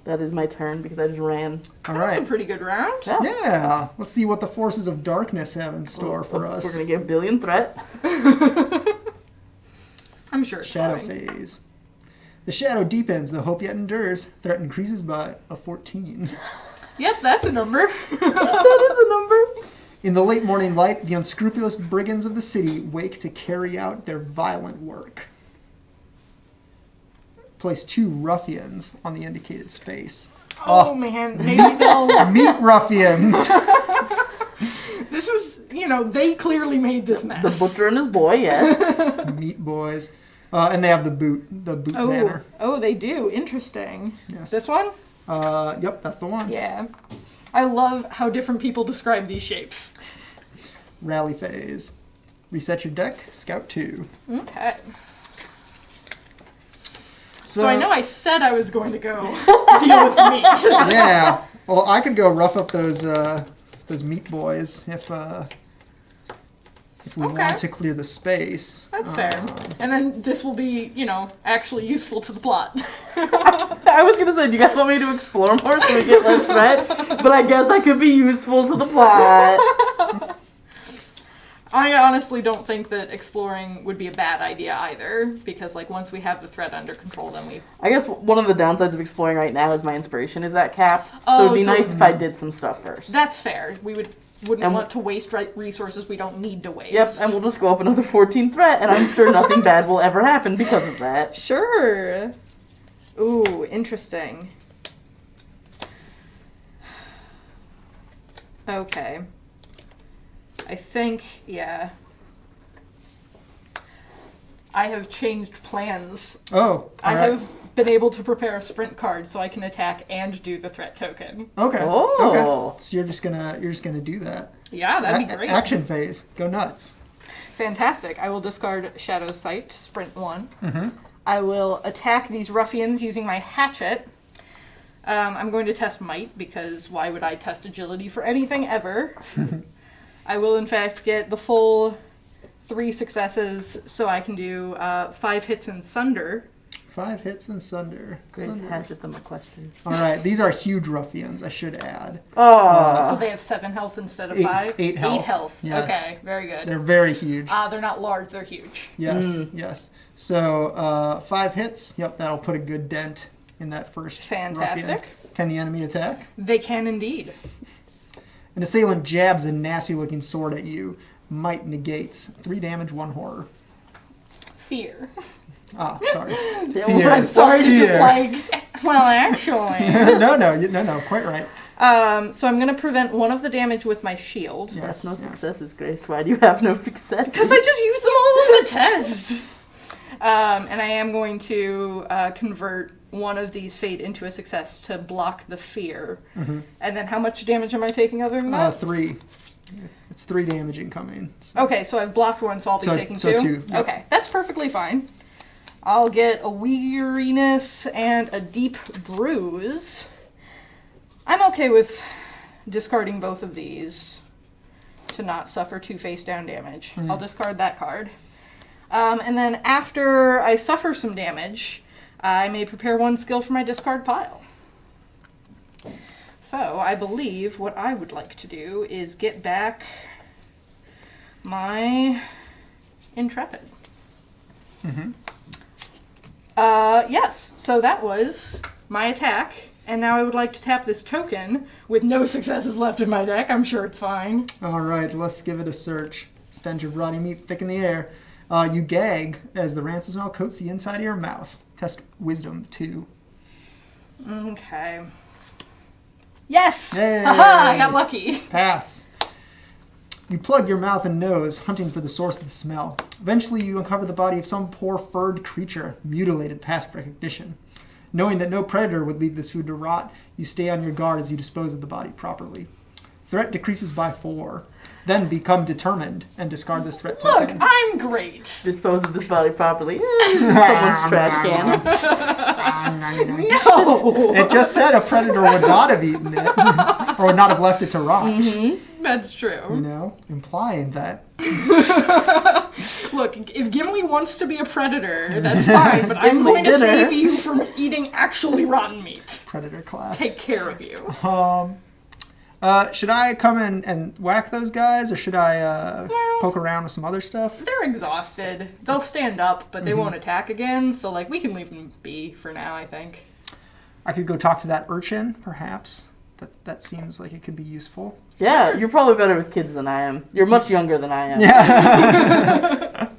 [SPEAKER 4] That is my turn because I just ran.
[SPEAKER 2] All
[SPEAKER 3] That's a
[SPEAKER 2] right.
[SPEAKER 3] pretty good round.
[SPEAKER 4] Yeah.
[SPEAKER 2] Yeah. Let's see what the forces of darkness have in store for us.
[SPEAKER 4] We're going to get a billion threat.
[SPEAKER 3] I'm sure it's
[SPEAKER 2] Shadow
[SPEAKER 3] fine.
[SPEAKER 2] phase. The shadow deepens, the hope yet endures. Threat increases by a 14.
[SPEAKER 3] Yep, that's a number.
[SPEAKER 4] That is a number.
[SPEAKER 2] In the late morning light, the unscrupulous brigands of the city wake to carry out their violent work. Place 2 ruffians on the indicated space.
[SPEAKER 3] Oh man, maybe they'll...
[SPEAKER 2] Meat ruffians!
[SPEAKER 3] This is, they clearly made this mess.
[SPEAKER 4] The butcher and his boy, yes.
[SPEAKER 2] Meat boys. And they have the boot banner.
[SPEAKER 3] Oh, they do. Interesting.
[SPEAKER 2] Yes.
[SPEAKER 3] This one?
[SPEAKER 2] Yep, that's the one.
[SPEAKER 3] Yeah. I love how different people describe these shapes.
[SPEAKER 2] Rally phase. Reset your deck, scout 2.
[SPEAKER 3] Okay. So I know I said I was going to go deal with meat.
[SPEAKER 2] Yeah. Well, I could go rough up those meat boys if we want to clear the space.
[SPEAKER 3] That's fair. And then this will be, actually useful to the plot.
[SPEAKER 4] I was gonna say, do you guys want me to explore more so we get less threat? But I guess I could be useful to the plot.
[SPEAKER 3] I honestly don't think that exploring would be a bad idea either, because once we have the threat under control, then we...
[SPEAKER 4] I guess one of the downsides of exploring right now is my inspiration is at cap, so it'd be nice if I did some stuff first.
[SPEAKER 3] That's fair. We wouldn't want to waste resources we don't need to waste.
[SPEAKER 4] Yep, and we'll just go up another 14 threat, and I'm sure nothing bad will ever happen because of that.
[SPEAKER 3] Sure. Ooh, interesting. Okay. I think, yeah. I have changed plans.
[SPEAKER 2] Oh,
[SPEAKER 3] I have been able to prepare a sprint card so I can attack and do the threat token.
[SPEAKER 2] Okay.
[SPEAKER 4] Oh.
[SPEAKER 2] Okay. So you're just gonna do that.
[SPEAKER 3] Yeah, that'd be great.
[SPEAKER 2] Action phase. Go nuts.
[SPEAKER 3] Fantastic. I will discard Shadow Sight, sprint 1.
[SPEAKER 2] Mm-hmm.
[SPEAKER 3] I will attack these ruffians using my hatchet. I'm going to test might, because why would I test agility for anything ever? I will, in fact, get the full 3 successes, so I can do 5 hits and sunder.
[SPEAKER 2] 5 hits and sunder.
[SPEAKER 4] Grace hatchet them a question.
[SPEAKER 2] All right, these are huge ruffians, I should add.
[SPEAKER 4] Oh.
[SPEAKER 3] So they have 7 health instead of
[SPEAKER 2] 8
[SPEAKER 3] 5?
[SPEAKER 2] 8 health.
[SPEAKER 3] 8 health.
[SPEAKER 2] Yes.
[SPEAKER 3] Okay, very good.
[SPEAKER 2] They're very huge.
[SPEAKER 3] They're not large, they're huge.
[SPEAKER 2] Yes, yes. So 5 hits. Yep, that'll put a good dent in that first
[SPEAKER 3] Fantastic.
[SPEAKER 2] ruffian. Can the enemy attack?
[SPEAKER 3] They can indeed.
[SPEAKER 2] An assailant jabs a nasty-looking sword at you. Might negates 3 damage, 1 horror.
[SPEAKER 3] Fear.
[SPEAKER 2] Sorry.
[SPEAKER 3] I'm sorry to just well, actually.
[SPEAKER 2] no, quite right.
[SPEAKER 3] So I'm going to prevent one of the damage with my shield.
[SPEAKER 2] Yes,
[SPEAKER 4] No successes, Grace. Why do you have no successes?
[SPEAKER 3] Because I just used them all on the test. And I am going to convert one of these fate into a success to block the fear.
[SPEAKER 2] Mm-hmm.
[SPEAKER 3] And then how much damage am I taking other than that?
[SPEAKER 2] 3. It's 3 damage incoming. So.
[SPEAKER 3] Okay, so I've blocked one, so I'll be taking 2?
[SPEAKER 2] 2. Yep.
[SPEAKER 3] Okay, that's perfectly fine. I'll get a weariness and a deep bruise. I'm okay with discarding both of these to not suffer 2 face down damage. I'll discard that card. And then after I suffer some damage, I may prepare 1 skill for my discard pile. So I believe what I would like to do is get back my Intrepid.
[SPEAKER 2] Mm-hmm.
[SPEAKER 3] Yes, so that was my attack, and now I would like to tap this token with no successes left in my deck. I'm sure it's fine.
[SPEAKER 2] All right, let's give it a search. Stench of rotting meat thick in the air. You gag as the rancid smell coats the inside of your mouth. Test Wisdom 2.
[SPEAKER 3] Okay. Yes!
[SPEAKER 2] Yay!
[SPEAKER 3] Haha, I got lucky.
[SPEAKER 2] Pass. You plug your mouth and nose, hunting for the source of the smell. Eventually, you uncover the body of some poor furred creature, mutilated past recognition. Knowing that no predator would leave this food to rot, you stay on your guard as you dispose of the body properly. Threat decreases by 4. Then become determined and discard this threat
[SPEAKER 3] Look,
[SPEAKER 2] token.
[SPEAKER 3] I'm great.
[SPEAKER 4] Dispose of this body properly. Someone's trash can.
[SPEAKER 3] No!
[SPEAKER 2] It just said a predator would not have eaten it, or would not have left it to rot.
[SPEAKER 3] Mm-hmm. That's true.
[SPEAKER 2] You know, implying that.
[SPEAKER 3] Look, if Gimli wants to be a predator, that's fine, but I'm going to save you from eating actually rotten meat.
[SPEAKER 2] Predator class.
[SPEAKER 3] Take care of you.
[SPEAKER 2] Should I come in and whack those guys, or should I poke around with some other stuff?
[SPEAKER 3] They're exhausted. They'll stand up, but they won't attack again, so we can leave them be for now, I think.
[SPEAKER 2] I could go talk to that urchin, perhaps. that seems like it could be useful.
[SPEAKER 4] Yeah, you're probably better with kids than I am. You're much younger than I am.
[SPEAKER 2] Yeah.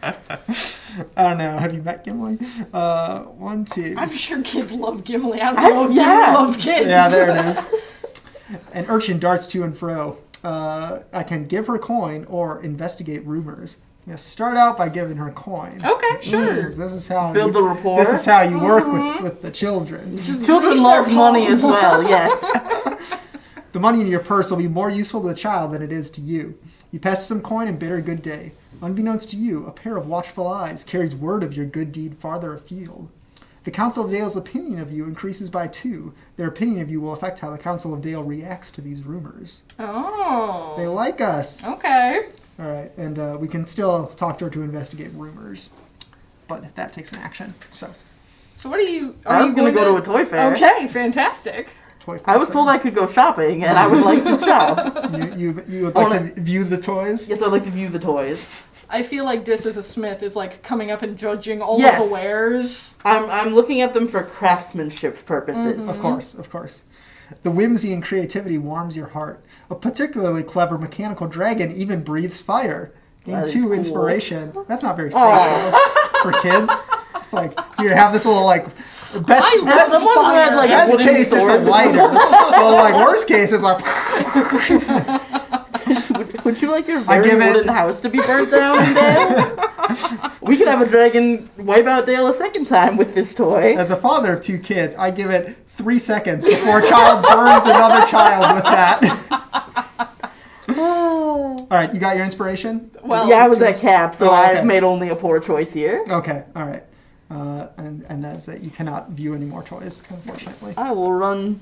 [SPEAKER 2] I don't know. Have you met Gimli? 1, 2.
[SPEAKER 3] I'm sure kids love Gimli. I don't know if Gimli loves kids.
[SPEAKER 2] Yeah, there it is. An urchin darts to and fro. I can give her coin or investigate rumors. Start out by giving her coin.
[SPEAKER 3] Okay, sure.
[SPEAKER 2] This is how
[SPEAKER 4] Build the rapport.
[SPEAKER 2] This is how you work with the children.
[SPEAKER 4] Children love money as well, yes.
[SPEAKER 2] The money in your purse will be more useful to the child than it is to you. You pass some coin and bid her good day. Unbeknownst to you, a pair of watchful eyes carries word of your good deed farther afield. The Council of Dale's opinion of you increases by 2. Their opinion of you will affect how the Council of Dale reacts to these rumors.
[SPEAKER 3] Oh.
[SPEAKER 2] They like us.
[SPEAKER 3] Okay.
[SPEAKER 2] All right, and we can still talk to her to investigate rumors, but that takes an action. So
[SPEAKER 3] what are you?
[SPEAKER 4] I was going to go to a toy fair.
[SPEAKER 3] Okay, fantastic.
[SPEAKER 2] toy.
[SPEAKER 4] I was told I could go shopping, and I would like to shop.
[SPEAKER 2] You would like to view the toys?
[SPEAKER 4] Yes, I'd like to view the toys.
[SPEAKER 3] I feel like Dis as a smith is like coming up and judging all
[SPEAKER 4] Yes.
[SPEAKER 3] of the wares.
[SPEAKER 4] I'm looking at them for craftsmanship purposes.
[SPEAKER 2] Of course. The whimsy and creativity warms your heart. A particularly clever mechanical dragon even breathes fire. Gain
[SPEAKER 4] That is
[SPEAKER 2] 2
[SPEAKER 4] cool.
[SPEAKER 2] inspiration. That's not very safe for kids. It's like, here, have this little, like, best
[SPEAKER 4] Someone who had, like,
[SPEAKER 2] best
[SPEAKER 4] wooden
[SPEAKER 2] case,
[SPEAKER 4] swords.
[SPEAKER 2] it's a lighter. Well, like, worst case, it's like...
[SPEAKER 4] Would you like your
[SPEAKER 2] I
[SPEAKER 4] very
[SPEAKER 2] give it-
[SPEAKER 4] wooden house to be burnt down in Dale? We could have a dragon wipe out Dale a second time with this toy.
[SPEAKER 2] As a father of 2 kids, I give it 3 seconds before a child burns another child with that. All right, you got your inspiration?
[SPEAKER 3] Well,
[SPEAKER 4] Yeah, I was at Cap, so
[SPEAKER 2] Oh, okay.
[SPEAKER 4] I've made only a poor choice here.
[SPEAKER 2] Okay, all right. And that's it. You cannot view any more toys, unfortunately.
[SPEAKER 4] I will run.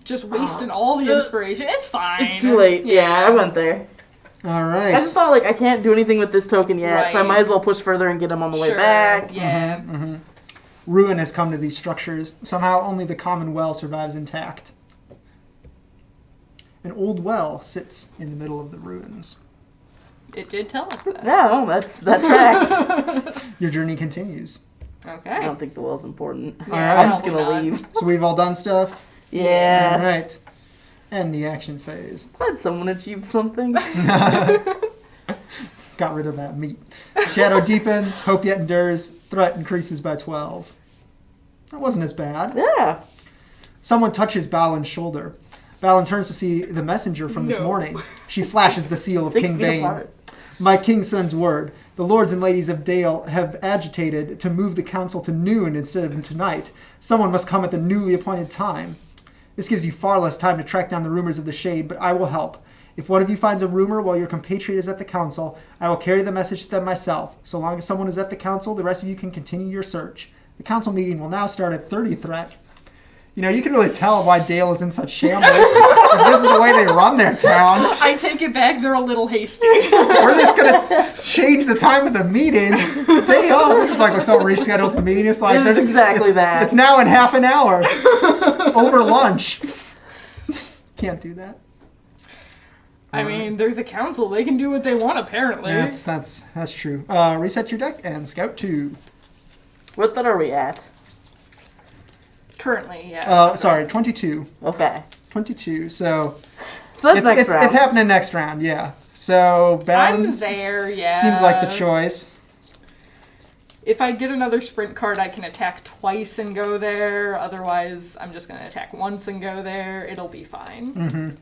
[SPEAKER 3] just wasting all the inspiration. It's fine.
[SPEAKER 4] It's too late. Yeah, I went there.
[SPEAKER 2] All right.
[SPEAKER 4] I just thought, like, I can't do anything with this token yet, so I
[SPEAKER 3] Right.
[SPEAKER 4] might as well push further and get him on the way
[SPEAKER 3] Sure,
[SPEAKER 4] back.
[SPEAKER 3] Yeah.
[SPEAKER 2] Ruin has come to these structures. Somehow only the common well survives intact. An old well sits in the middle of the ruins.
[SPEAKER 3] It did tell us that.
[SPEAKER 4] Yeah, well, that tracks.
[SPEAKER 2] Your journey continues.
[SPEAKER 4] I
[SPEAKER 3] Okay.
[SPEAKER 4] don't think the well's important.
[SPEAKER 3] Yeah,
[SPEAKER 4] I'm just
[SPEAKER 3] probably
[SPEAKER 4] gonna
[SPEAKER 3] not.
[SPEAKER 4] leave.
[SPEAKER 2] So we've all done stuff?
[SPEAKER 4] Yeah.
[SPEAKER 2] All right. And the action phase.
[SPEAKER 4] Glad someone achieved something.
[SPEAKER 2] Got rid of that meat. Shadow deepens, hope yet endures, threat increases by 12. That wasn't as bad.
[SPEAKER 4] Yeah.
[SPEAKER 2] Someone touches Balin's shoulder. Balin turns to see the messenger from this
[SPEAKER 3] No.
[SPEAKER 2] morning. She flashes the seal of
[SPEAKER 4] 6
[SPEAKER 2] King
[SPEAKER 4] feet
[SPEAKER 2] Bane.
[SPEAKER 4] apart.
[SPEAKER 2] My king's son's word. The lords and ladies of Dale have agitated to move the council to noon instead of tonight. Someone must come at the newly appointed time. This gives you far less time to track down the rumors of the shade, but I will help. If one of you finds a rumor while your compatriot is at the council, I will carry the message to them myself. So long as someone is at the council, the rest of you can continue your search. The council meeting will now start at 30 threat. You know, you can really tell why Dale is in such shambles. If this is the way they run their town.
[SPEAKER 3] I take it back. They're a little hasty.
[SPEAKER 2] We're just gonna change the time of the meeting. Dale, this is like when someone reschedules the meeting. It's like
[SPEAKER 4] It's exactly that.
[SPEAKER 2] It's now in half an hour over lunch. Can't do that.
[SPEAKER 3] I mean, they're the council. They can do what they want, apparently.
[SPEAKER 2] That's true. Reset your deck and scout 2.
[SPEAKER 4] What are we at?
[SPEAKER 3] Currently, yeah.
[SPEAKER 2] Sorry, 22.
[SPEAKER 4] Okay.
[SPEAKER 2] 22. So
[SPEAKER 4] So that's next round.
[SPEAKER 2] it's happening next round. Yeah. So
[SPEAKER 3] I'm
[SPEAKER 2] balance
[SPEAKER 3] there, yeah.
[SPEAKER 2] seems like the choice.
[SPEAKER 3] If I get another sprint card, I can attack twice and go there. Otherwise, I'm just going to attack once and go there. It'll be fine.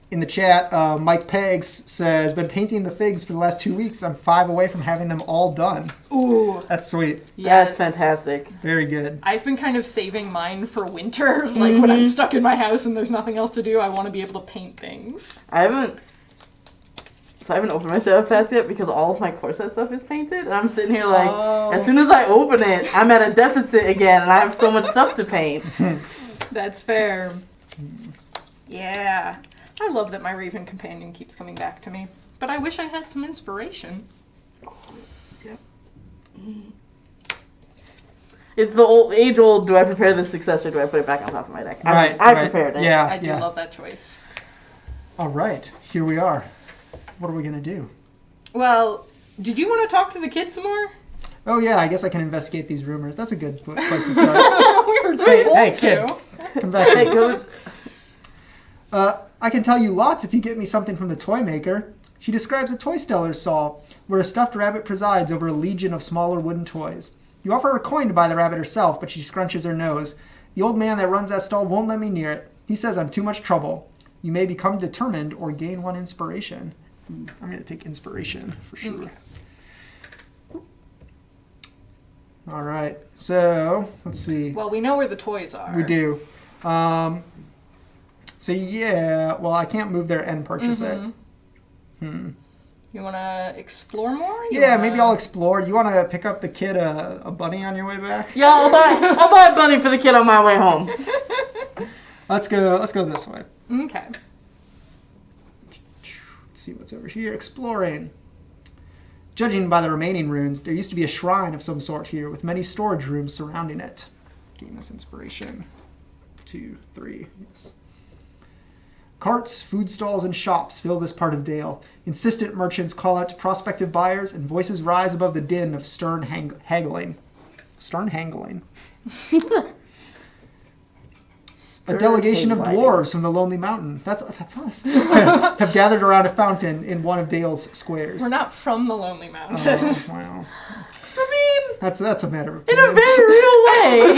[SPEAKER 2] In the chat, Mike Peggs says, been painting the figs for the last 2 weeks. I'm 5 away from having them all done.
[SPEAKER 3] Ooh.
[SPEAKER 2] That's sweet.
[SPEAKER 3] Yeah,
[SPEAKER 4] That's fantastic.
[SPEAKER 2] Very good.
[SPEAKER 3] I've been kind of saving mine for winter. Like, when I'm stuck in my house and there's nothing else to do, I want to be able to paint things.
[SPEAKER 4] I haven't opened my Shadow Pass yet because all of my core set stuff is painted. And I'm sitting here like,
[SPEAKER 3] Oh.
[SPEAKER 4] as soon as I open it, I'm at a deficit again and I have so much stuff to paint.
[SPEAKER 3] That's fair. Yeah. I love that my Raven Companion keeps coming back to me. But I wish I had some inspiration.
[SPEAKER 4] It's the age-old, do I prepare the successor, do I put it back on top of my deck? I prepared it.
[SPEAKER 2] Yeah,
[SPEAKER 3] I do
[SPEAKER 2] yeah.
[SPEAKER 3] love that choice.
[SPEAKER 2] All right, here we are. What are we going to do?
[SPEAKER 3] Well, did you want to talk to the kids some more?
[SPEAKER 2] Oh, yeah, I guess I can investigate these rumors. That's a good place to start.
[SPEAKER 3] We were
[SPEAKER 2] Hey,
[SPEAKER 3] told
[SPEAKER 2] hey,
[SPEAKER 3] to.
[SPEAKER 2] kid. Come back.
[SPEAKER 4] Hey, Coach.
[SPEAKER 2] I can tell you lots if you get me something from the toy maker. She describes a toy seller's stall where a stuffed rabbit presides over a legion of smaller wooden toys. You offer her a coin to buy the rabbit herself, but she scrunches her nose. The old man that runs that stall won't let me near it. He says I'm too much trouble. You may become determined or gain one inspiration. I'm going to take inspiration for sure. All right, so let's see.
[SPEAKER 3] Well, we know where the toys are.
[SPEAKER 2] We do. So yeah, well, I can't move there and purchase it.
[SPEAKER 3] You want to explore more?
[SPEAKER 2] Maybe I'll explore. You want to pick up the kid a bunny on your way back?
[SPEAKER 4] Yeah, I'll buy a bunny for the kid on my way home.
[SPEAKER 2] Let's go this way.
[SPEAKER 3] Okay.
[SPEAKER 2] Let's see what's over here. Exploring. Judging by the remaining runes, there used to be a shrine of some sort here with many storage rooms surrounding it. Gain us inspiration. 2, 3, yes. Carts, food stalls, and shops fill this part of Dale. Insistent merchants call out to prospective buyers, and voices rise above the din of stern haggling. Stern haggling. A delegation of dwarves from the Lonely Mountain, that's us, have gathered around a fountain in one of Dale's squares.
[SPEAKER 3] We're not from the Lonely Mountain.
[SPEAKER 2] Oh, wow.
[SPEAKER 4] I mean,
[SPEAKER 2] That's a matter of
[SPEAKER 4] in
[SPEAKER 2] opinion.
[SPEAKER 4] a very real way.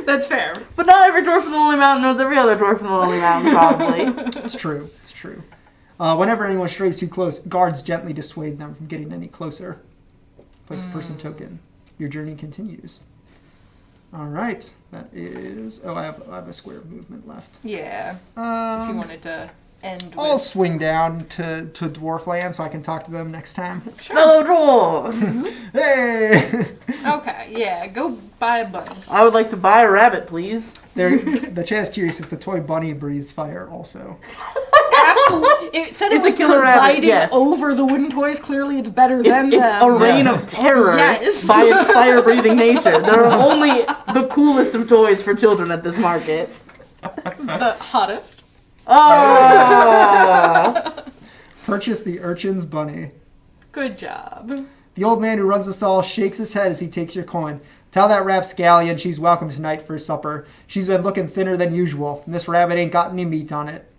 [SPEAKER 3] That's fair.
[SPEAKER 4] But not every dwarf from the Lonely Mountain knows every other dwarf from the Lonely Mountain, probably.
[SPEAKER 2] It's true. Whenever anyone strays too close, guards gently dissuade them from getting any closer. Place a person token. Your journey continues. All right. That is... Oh, I have a square of movement left.
[SPEAKER 3] Yeah. If you wanted to end with...
[SPEAKER 2] I'll swing down to Dwarf Land so I can talk to them next time.
[SPEAKER 4] Fellow dwarves!
[SPEAKER 2] Hey!
[SPEAKER 3] Okay, yeah. Go buy a bunny.
[SPEAKER 4] I would like to buy a rabbit, please.
[SPEAKER 2] The chat's curious if the toy bunny breathes fire also.
[SPEAKER 3] Absolutely. It said it
[SPEAKER 4] It's a
[SPEAKER 3] was
[SPEAKER 4] killer rabbit,
[SPEAKER 3] presiding
[SPEAKER 4] yes.
[SPEAKER 3] over the wooden toys. Clearly, it's better than
[SPEAKER 4] It's
[SPEAKER 3] them.
[SPEAKER 4] a reign of terror
[SPEAKER 3] Yes.
[SPEAKER 4] by its fire-breathing nature. There are only the coolest of toys for children at this market.
[SPEAKER 3] The hottest.
[SPEAKER 4] Oh!
[SPEAKER 2] Purchase the urchin's bunny.
[SPEAKER 3] Good job.
[SPEAKER 2] The old man who runs the stall shakes his head as he takes your coin. Tell that rapscallion she's welcome tonight for supper. She's been looking thinner than usual, and this rabbit ain't got any meat on it.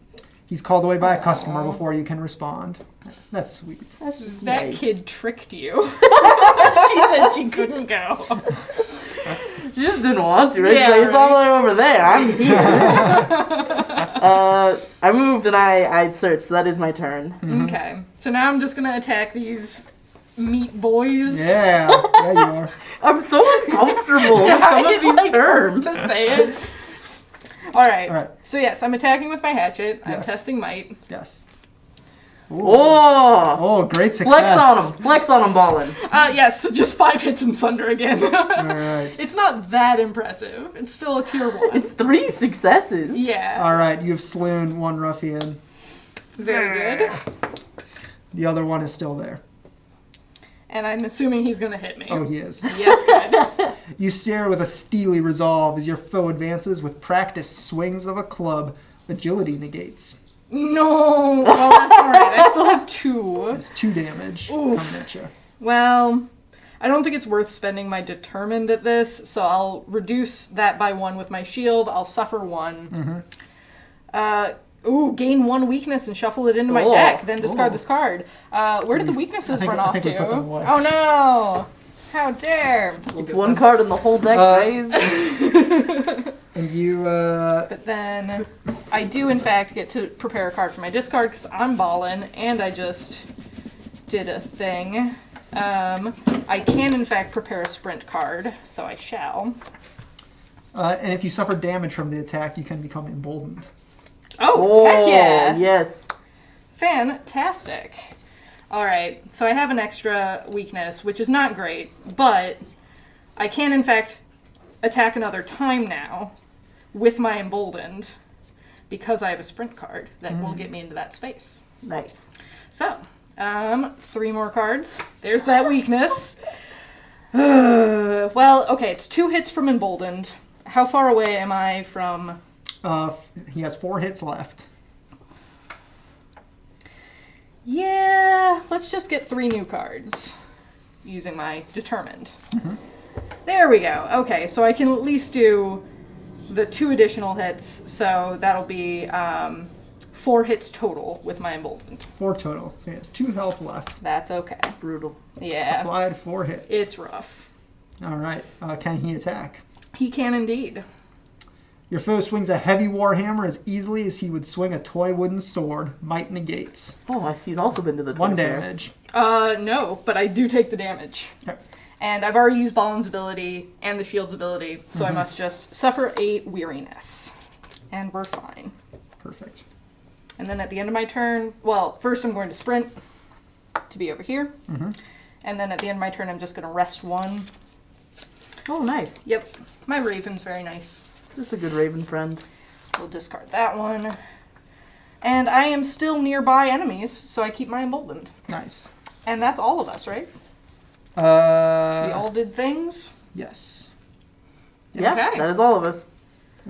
[SPEAKER 2] He's called away by a customer before you can respond. That's sweet.
[SPEAKER 4] That's just
[SPEAKER 3] That
[SPEAKER 4] nice.
[SPEAKER 3] kid tricked you. She said she couldn't go.
[SPEAKER 4] She just didn't want to, right?
[SPEAKER 3] Yeah,
[SPEAKER 4] She's like, it's all the
[SPEAKER 3] right.
[SPEAKER 4] way over there. I'm here. I moved and I searched, so that is my turn.
[SPEAKER 3] Okay. So now I'm just going to attack these meat boys.
[SPEAKER 2] Yeah, you are.
[SPEAKER 4] I'm so uncomfortable with
[SPEAKER 3] I
[SPEAKER 4] some of
[SPEAKER 3] didn't
[SPEAKER 4] these terms.
[SPEAKER 3] to say it. All right.
[SPEAKER 2] All right.
[SPEAKER 3] So yes, I'm attacking with my hatchet. I'm
[SPEAKER 2] Yes.
[SPEAKER 3] testing might.
[SPEAKER 2] Yes. Ooh.
[SPEAKER 4] Oh!
[SPEAKER 2] Oh, great success.
[SPEAKER 4] Flex on him, ballin'.
[SPEAKER 3] Yes, so just 5 hits and sunder again.
[SPEAKER 2] All right.
[SPEAKER 3] It's not that impressive. It's still a tier 1.
[SPEAKER 4] It's 3 successes.
[SPEAKER 3] Yeah.
[SPEAKER 2] All right, you have slain one ruffian.
[SPEAKER 3] Very good.
[SPEAKER 2] The other one is still there.
[SPEAKER 3] And I'm assuming he's going to hit me.
[SPEAKER 2] Oh, he is.
[SPEAKER 3] Yes, good.
[SPEAKER 2] You stare with a steely resolve as your foe advances with practiced swings of a club. Agility negates.
[SPEAKER 3] No. Well, that's all right. I still have 2.
[SPEAKER 2] It's 2 damage
[SPEAKER 3] Oof.
[SPEAKER 2] coming at you.
[SPEAKER 3] Well, I don't think it's worth spending my determined at this, so I'll reduce that by 1 with my shield. I'll suffer 1. Gain 1 weakness and shuffle it into my deck, then discard this card. Where did the weaknesses run off
[SPEAKER 2] I think
[SPEAKER 3] to?
[SPEAKER 2] we put them away.
[SPEAKER 3] Oh no! How dare!
[SPEAKER 4] It's 1 card in the whole deck, guys.
[SPEAKER 2] And you,
[SPEAKER 3] But then I do in fact get to prepare a card for my discard because I'm ballin', and I just did a thing. I can in fact prepare a sprint card, so I shall.
[SPEAKER 2] and if you suffer damage from the attack, you can become emboldened.
[SPEAKER 3] Oh, heck yeah!
[SPEAKER 4] Yes.
[SPEAKER 3] Fantastic. Alright, so I have an extra weakness, which is not great, but I can in fact attack another time now with my emboldened because I have a sprint card that will get me into that space.
[SPEAKER 4] Nice.
[SPEAKER 3] So, 3 more cards. There's that weakness. Well, okay, it's 2 hits from emboldened. How far away am I from...
[SPEAKER 2] He has 4 hits left.
[SPEAKER 3] Yeah, let's just get 3 new cards using my determined. There we go. Okay, so I can at least do the 2 additional hits, so that'll be 4 hits total with my emboldened.
[SPEAKER 2] 4 total. So he has 2 health left.
[SPEAKER 3] That's okay.
[SPEAKER 4] Brutal.
[SPEAKER 3] Yeah.
[SPEAKER 2] Applied 4 hits.
[SPEAKER 3] It's rough.
[SPEAKER 2] All right. Can he attack?
[SPEAKER 3] He can indeed.
[SPEAKER 2] Your foe swings a heavy warhammer as easily as he would swing a toy wooden sword. Might negates.
[SPEAKER 4] Oh, I see. He's also been to the
[SPEAKER 2] 1
[SPEAKER 4] toy fair.
[SPEAKER 2] damage.
[SPEAKER 3] No, but I do take the damage.
[SPEAKER 2] Okay.
[SPEAKER 3] And I've already used Balin's ability and the shield's ability, so I must just suffer a weariness. And we're fine.
[SPEAKER 2] Perfect.
[SPEAKER 3] And then at the end of my turn, well, first I'm going to sprint to be over here. And then at the end of my turn, I'm just going to rest 1.
[SPEAKER 4] Oh, nice.
[SPEAKER 3] Yep, my Raven's very nice.
[SPEAKER 4] Just a good raven friend.
[SPEAKER 3] We'll discard that one. And I am still nearby enemies, so I keep my emboldened.
[SPEAKER 2] Nice.
[SPEAKER 3] And that's all of us, right? We all did things?
[SPEAKER 2] Yes.
[SPEAKER 4] Yes,
[SPEAKER 3] Okay.
[SPEAKER 4] that is all of us.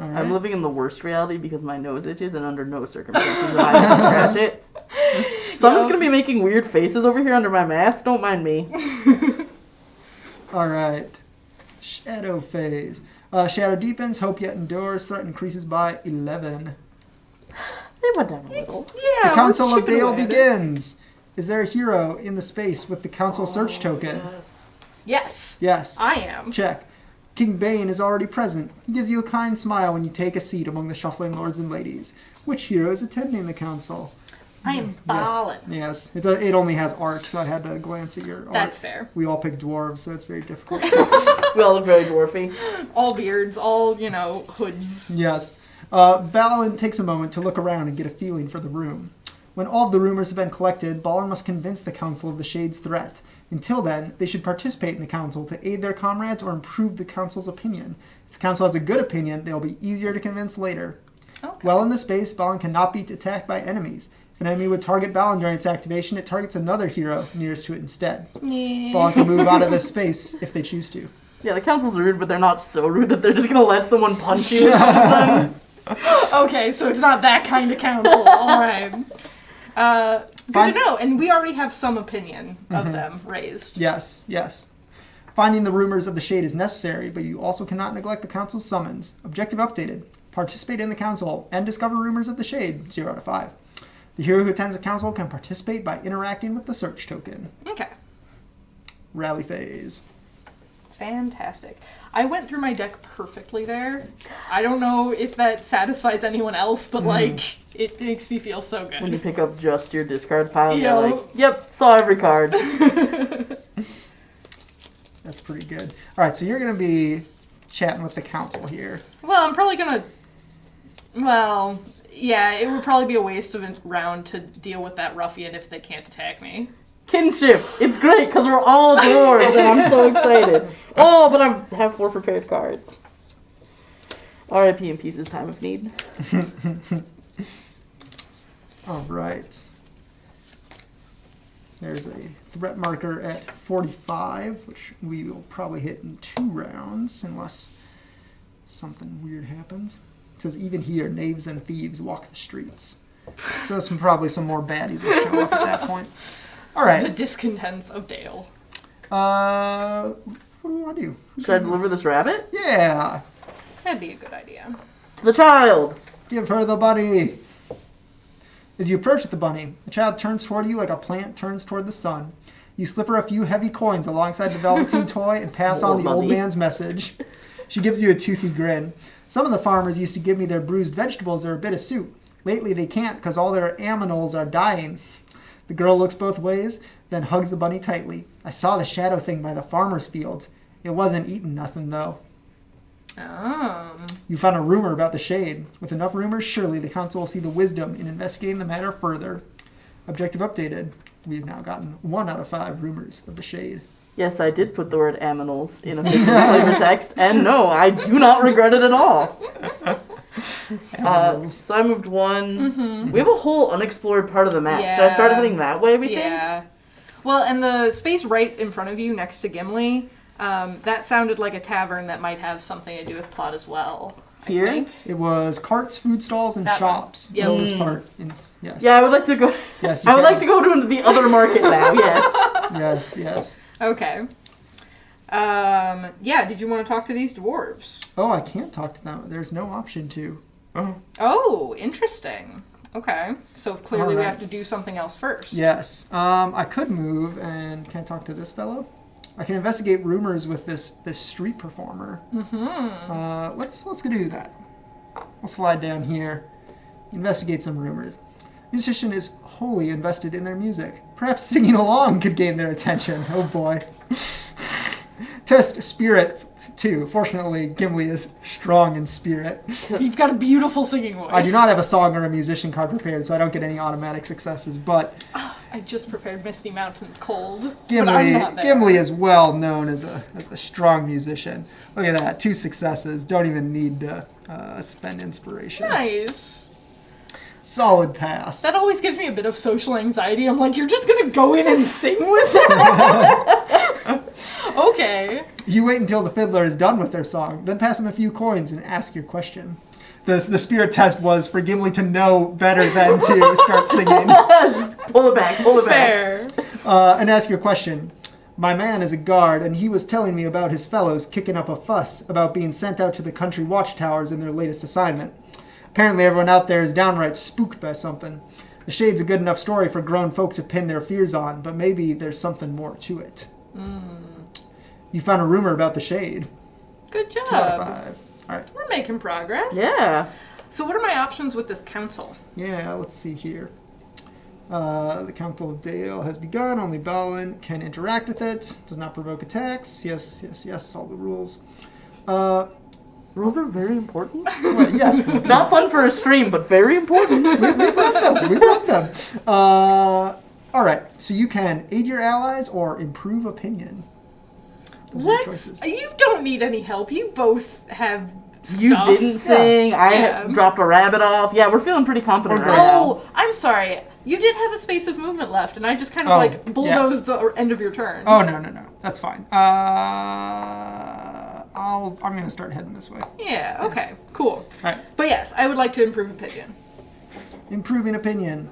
[SPEAKER 2] All right.
[SPEAKER 4] I'm living in the worst reality because my nose itches and under no circumstances am I going to scratch it. So I'm just going to be making weird faces over here under my mask. Don't mind me.
[SPEAKER 2] All right. Shadow phase. Shadow deepens, hope yet endures, threat increases by 11.
[SPEAKER 4] They went down a little.
[SPEAKER 3] Yeah.
[SPEAKER 2] The Council
[SPEAKER 3] we're
[SPEAKER 2] of
[SPEAKER 3] chipping
[SPEAKER 2] Dale
[SPEAKER 3] away at it.
[SPEAKER 2] begins. Is there a hero in the space with the Council search token?
[SPEAKER 3] Yes,
[SPEAKER 2] Yes.
[SPEAKER 3] I am.
[SPEAKER 2] Check. King Bane is already present. He gives you a kind smile when you take a seat among the shuffling lords and ladies. Which hero is attending the council?
[SPEAKER 3] I am ballin'.
[SPEAKER 2] Yes. It only has art, so I had to glance at your art.
[SPEAKER 3] That's fair.
[SPEAKER 2] We all picked dwarves, so it's very difficult.
[SPEAKER 4] We all look very dwarfy.
[SPEAKER 3] All beards, all, hoods.
[SPEAKER 2] Yes. Balin takes a moment to look around and get a feeling for the room. When all of the rumors have been collected, Balin must convince the Council of the Shade's threat. Until then, they should participate in the Council to aid their comrades or improve the Council's opinion. If the Council has a good opinion, they will be easier to convince later.
[SPEAKER 3] Okay.
[SPEAKER 2] While in this space, Balin cannot be attacked by enemies. If an enemy would target Balin during its activation, it targets another hero nearest to it instead. Balin can move out of this space if they choose to.
[SPEAKER 4] Yeah, the council's rude, but they're not so rude that they're just going to let someone punch you or something.
[SPEAKER 3] Okay, so it's not that kind of council. All right. Good to know. And we already have some opinion of them raised.
[SPEAKER 2] Yes, yes. Finding the rumors of the Shade is necessary, but you also cannot neglect the Council's summons. Objective updated. Participate in the Council and discover rumors of the Shade, 0 out of 5. The hero who attends the Council can participate by interacting with the search token.
[SPEAKER 3] Okay.
[SPEAKER 2] Rally phase.
[SPEAKER 3] Fantastic. I went through my deck perfectly there. I don't know if that satisfies anyone else, but it makes me feel so
[SPEAKER 4] When you
[SPEAKER 3] good.
[SPEAKER 4] pick up just your discard pile, and
[SPEAKER 3] Yo.
[SPEAKER 4] you're like, yep, saw every card.
[SPEAKER 2] That's pretty good. All right, so you're going to be chatting with the Council here.
[SPEAKER 3] Well, I'm probably gonna. Well, yeah, it would probably be a waste of a round to deal with that ruffian if they can't attack me.
[SPEAKER 4] Kinship. It's great because we're all dwarves and I'm so excited. Oh, but I have 4 prepared cards. R.I.P. in pieces, time of need.
[SPEAKER 2] All right. There's a threat marker at 45, which we will probably hit in 2 rounds unless something weird happens. It says, even here, knaves and thieves walk the streets. So probably some more baddies will show up at that point. All
[SPEAKER 3] The
[SPEAKER 2] right.
[SPEAKER 3] Discontents of Dale.
[SPEAKER 2] What do we want to do?
[SPEAKER 4] Should I deliver this rabbit?
[SPEAKER 2] Yeah.
[SPEAKER 3] That'd be a good idea.
[SPEAKER 4] To the child.
[SPEAKER 2] Give her the bunny. As you approach the bunny, the child turns toward you like a plant turns toward the sun. You slip her a few heavy coins alongside the velveteen toy and pass on the old
[SPEAKER 4] Money.
[SPEAKER 2] man's message. She gives you a toothy grin. Some of the farmers used to give me their bruised vegetables or a bit of soup. Lately they can't because all their aminals are dying. The girl looks both ways, then hugs the bunny tightly. I saw the shadow thing by the farmer's fields. It wasn't eating nothing, though. You found a rumor about the Shade. With enough rumors, surely the Council will see the wisdom in investigating the matter further. Objective updated. We've now gotten 1 out of 5 rumors of the Shade.
[SPEAKER 4] Yes, I did put the word aminals in a fictional flavor text, and no, I do not regret it at all. So I moved 1. We have a whole unexplored part of the map. Should I start heading that way, we think?
[SPEAKER 3] Yeah. Well, and the space right in front of you next to Gimli, that sounded like a tavern that might have something to do with plot as well.
[SPEAKER 4] Here?
[SPEAKER 3] I think.
[SPEAKER 2] It was carts, food stalls, and
[SPEAKER 3] That one.
[SPEAKER 2] shops.
[SPEAKER 3] Yep.
[SPEAKER 2] For this part. Yes.
[SPEAKER 4] Yeah, I would like to go.
[SPEAKER 2] Yes, you
[SPEAKER 4] I would
[SPEAKER 2] can.
[SPEAKER 4] like to go to the other market now, yes.
[SPEAKER 2] Yes.
[SPEAKER 3] Okay. Yeah, did you want to talk to these dwarves?
[SPEAKER 2] Oh, I can't talk to them. There's no option to.
[SPEAKER 3] Oh, interesting. Okay, so clearly we
[SPEAKER 2] Alright.
[SPEAKER 3] have to do something else first.
[SPEAKER 2] Yes. I could move and can I talk to this fellow? I can investigate rumors with this street performer.
[SPEAKER 3] Mm-hmm.
[SPEAKER 2] Let's do that. We'll slide down here. Investigate some rumors. Musician is wholly invested in their music. Perhaps singing along could gain their attention. Oh boy. Test spirit 2. Fortunately, Gimli is strong in spirit.
[SPEAKER 3] You've got a beautiful singing voice.
[SPEAKER 2] I do not have a song or a musician card prepared, so I don't get any automatic successes, but
[SPEAKER 3] I just prepared Misty Mountains Cold. But I'm not there.
[SPEAKER 2] Gimli is well known as a strong musician. Look at that. 2 successes. Don't even need to spend inspiration.
[SPEAKER 3] Nice.
[SPEAKER 2] Solid pass.
[SPEAKER 3] That always gives me a bit of social anxiety. I'm like, you're just gonna go in and sing with them? Okay.
[SPEAKER 2] You wait until the fiddler is done with their song, then pass him a few coins and ask your question. The spirit test was for Gimli to know better than to start singing.
[SPEAKER 4] Pull it back.
[SPEAKER 3] Fair.
[SPEAKER 2] And ask your question. My man is a guard, and he was telling me about his fellows kicking up a fuss about being sent out to the country watchtowers in their latest assignment. Apparently everyone out there is downright spooked by something. The shade's a good enough story for grown folk to pin their fears on, but maybe there's something more to it. You found a rumor about the shade.
[SPEAKER 3] Good
[SPEAKER 2] 2 out of
[SPEAKER 3] job.
[SPEAKER 2] 5. All right.
[SPEAKER 3] We're making progress.
[SPEAKER 4] Yeah.
[SPEAKER 3] So what are my options with this council?
[SPEAKER 2] Yeah, let's see here. The Council of Dale has begun. Only Balin can interact with it. Does not provoke attacks. Yes, all the rules.
[SPEAKER 4] Rules are very important.
[SPEAKER 2] Well, yes.
[SPEAKER 4] Not fun for a stream, but very important.
[SPEAKER 2] We've read them. All right. So you can aid your allies or improve opinion. Those are your choices.
[SPEAKER 3] You don't need any help. You both have stuff.
[SPEAKER 4] You didn't sing. I
[SPEAKER 3] Yeah.
[SPEAKER 4] dropped a rabbit off. Yeah, we're feeling pretty confident
[SPEAKER 2] We're
[SPEAKER 4] right
[SPEAKER 2] good.
[SPEAKER 4] now.
[SPEAKER 3] Oh, I'm sorry. You did have a space of movement left, and I just kind of
[SPEAKER 2] Oh,
[SPEAKER 3] like bulldozed the end of your turn.
[SPEAKER 2] Oh no. That's fine. I'm gonna start heading this way.
[SPEAKER 3] Yeah, okay, cool.
[SPEAKER 2] All right.
[SPEAKER 3] But yes, I would like to improve opinion.
[SPEAKER 2] Improving opinion.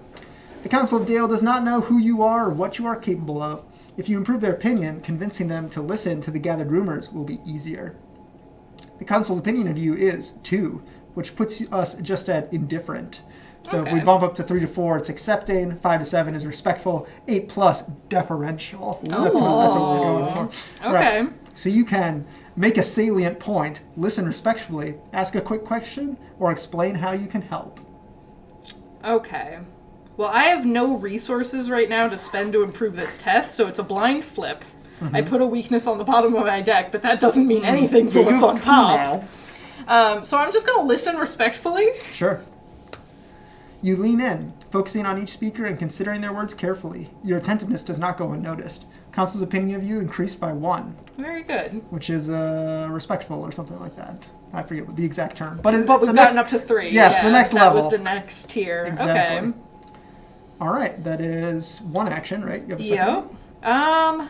[SPEAKER 2] The Council of Dale does not know who you are or what you are capable of. If you improve their opinion, convincing them to listen to the gathered rumors will be easier. The Council's opinion of you is 2, which puts us just at indifferent. So if we
[SPEAKER 3] Okay.
[SPEAKER 2] bump up to 3 to 4, it's accepting. 5 to 7 is respectful. 8 plus, deferential. That's what we're going for.
[SPEAKER 3] Okay.
[SPEAKER 2] Right. So you can make a salient point, listen respectfully, ask a quick question, or explain how you can help.
[SPEAKER 3] Okay. Well, I have no resources right now to spend to improve this test, so it's a blind flip. I put a weakness on the bottom of my deck, but that doesn't mean anything for
[SPEAKER 4] Yeah,
[SPEAKER 3] what's
[SPEAKER 4] you
[SPEAKER 3] on
[SPEAKER 4] have 2
[SPEAKER 3] top.
[SPEAKER 4] now.
[SPEAKER 3] So I'm just gonna listen respectfully.
[SPEAKER 2] Sure. You lean in, focusing on each speaker and considering their words carefully. Your attentiveness does not go unnoticed. Council's opinion of you increased by 1,
[SPEAKER 3] Very good.
[SPEAKER 2] which is respectful or something like that. I forget what the exact term. But
[SPEAKER 3] We've
[SPEAKER 2] the
[SPEAKER 3] gotten
[SPEAKER 2] next,
[SPEAKER 3] up to 3.
[SPEAKER 2] Yes,
[SPEAKER 3] yeah,
[SPEAKER 2] the next level.
[SPEAKER 3] That was the next tier.
[SPEAKER 2] Exactly.
[SPEAKER 3] Okay.
[SPEAKER 2] All right, that is 1 action, right? You have a second
[SPEAKER 3] Yep.
[SPEAKER 2] one?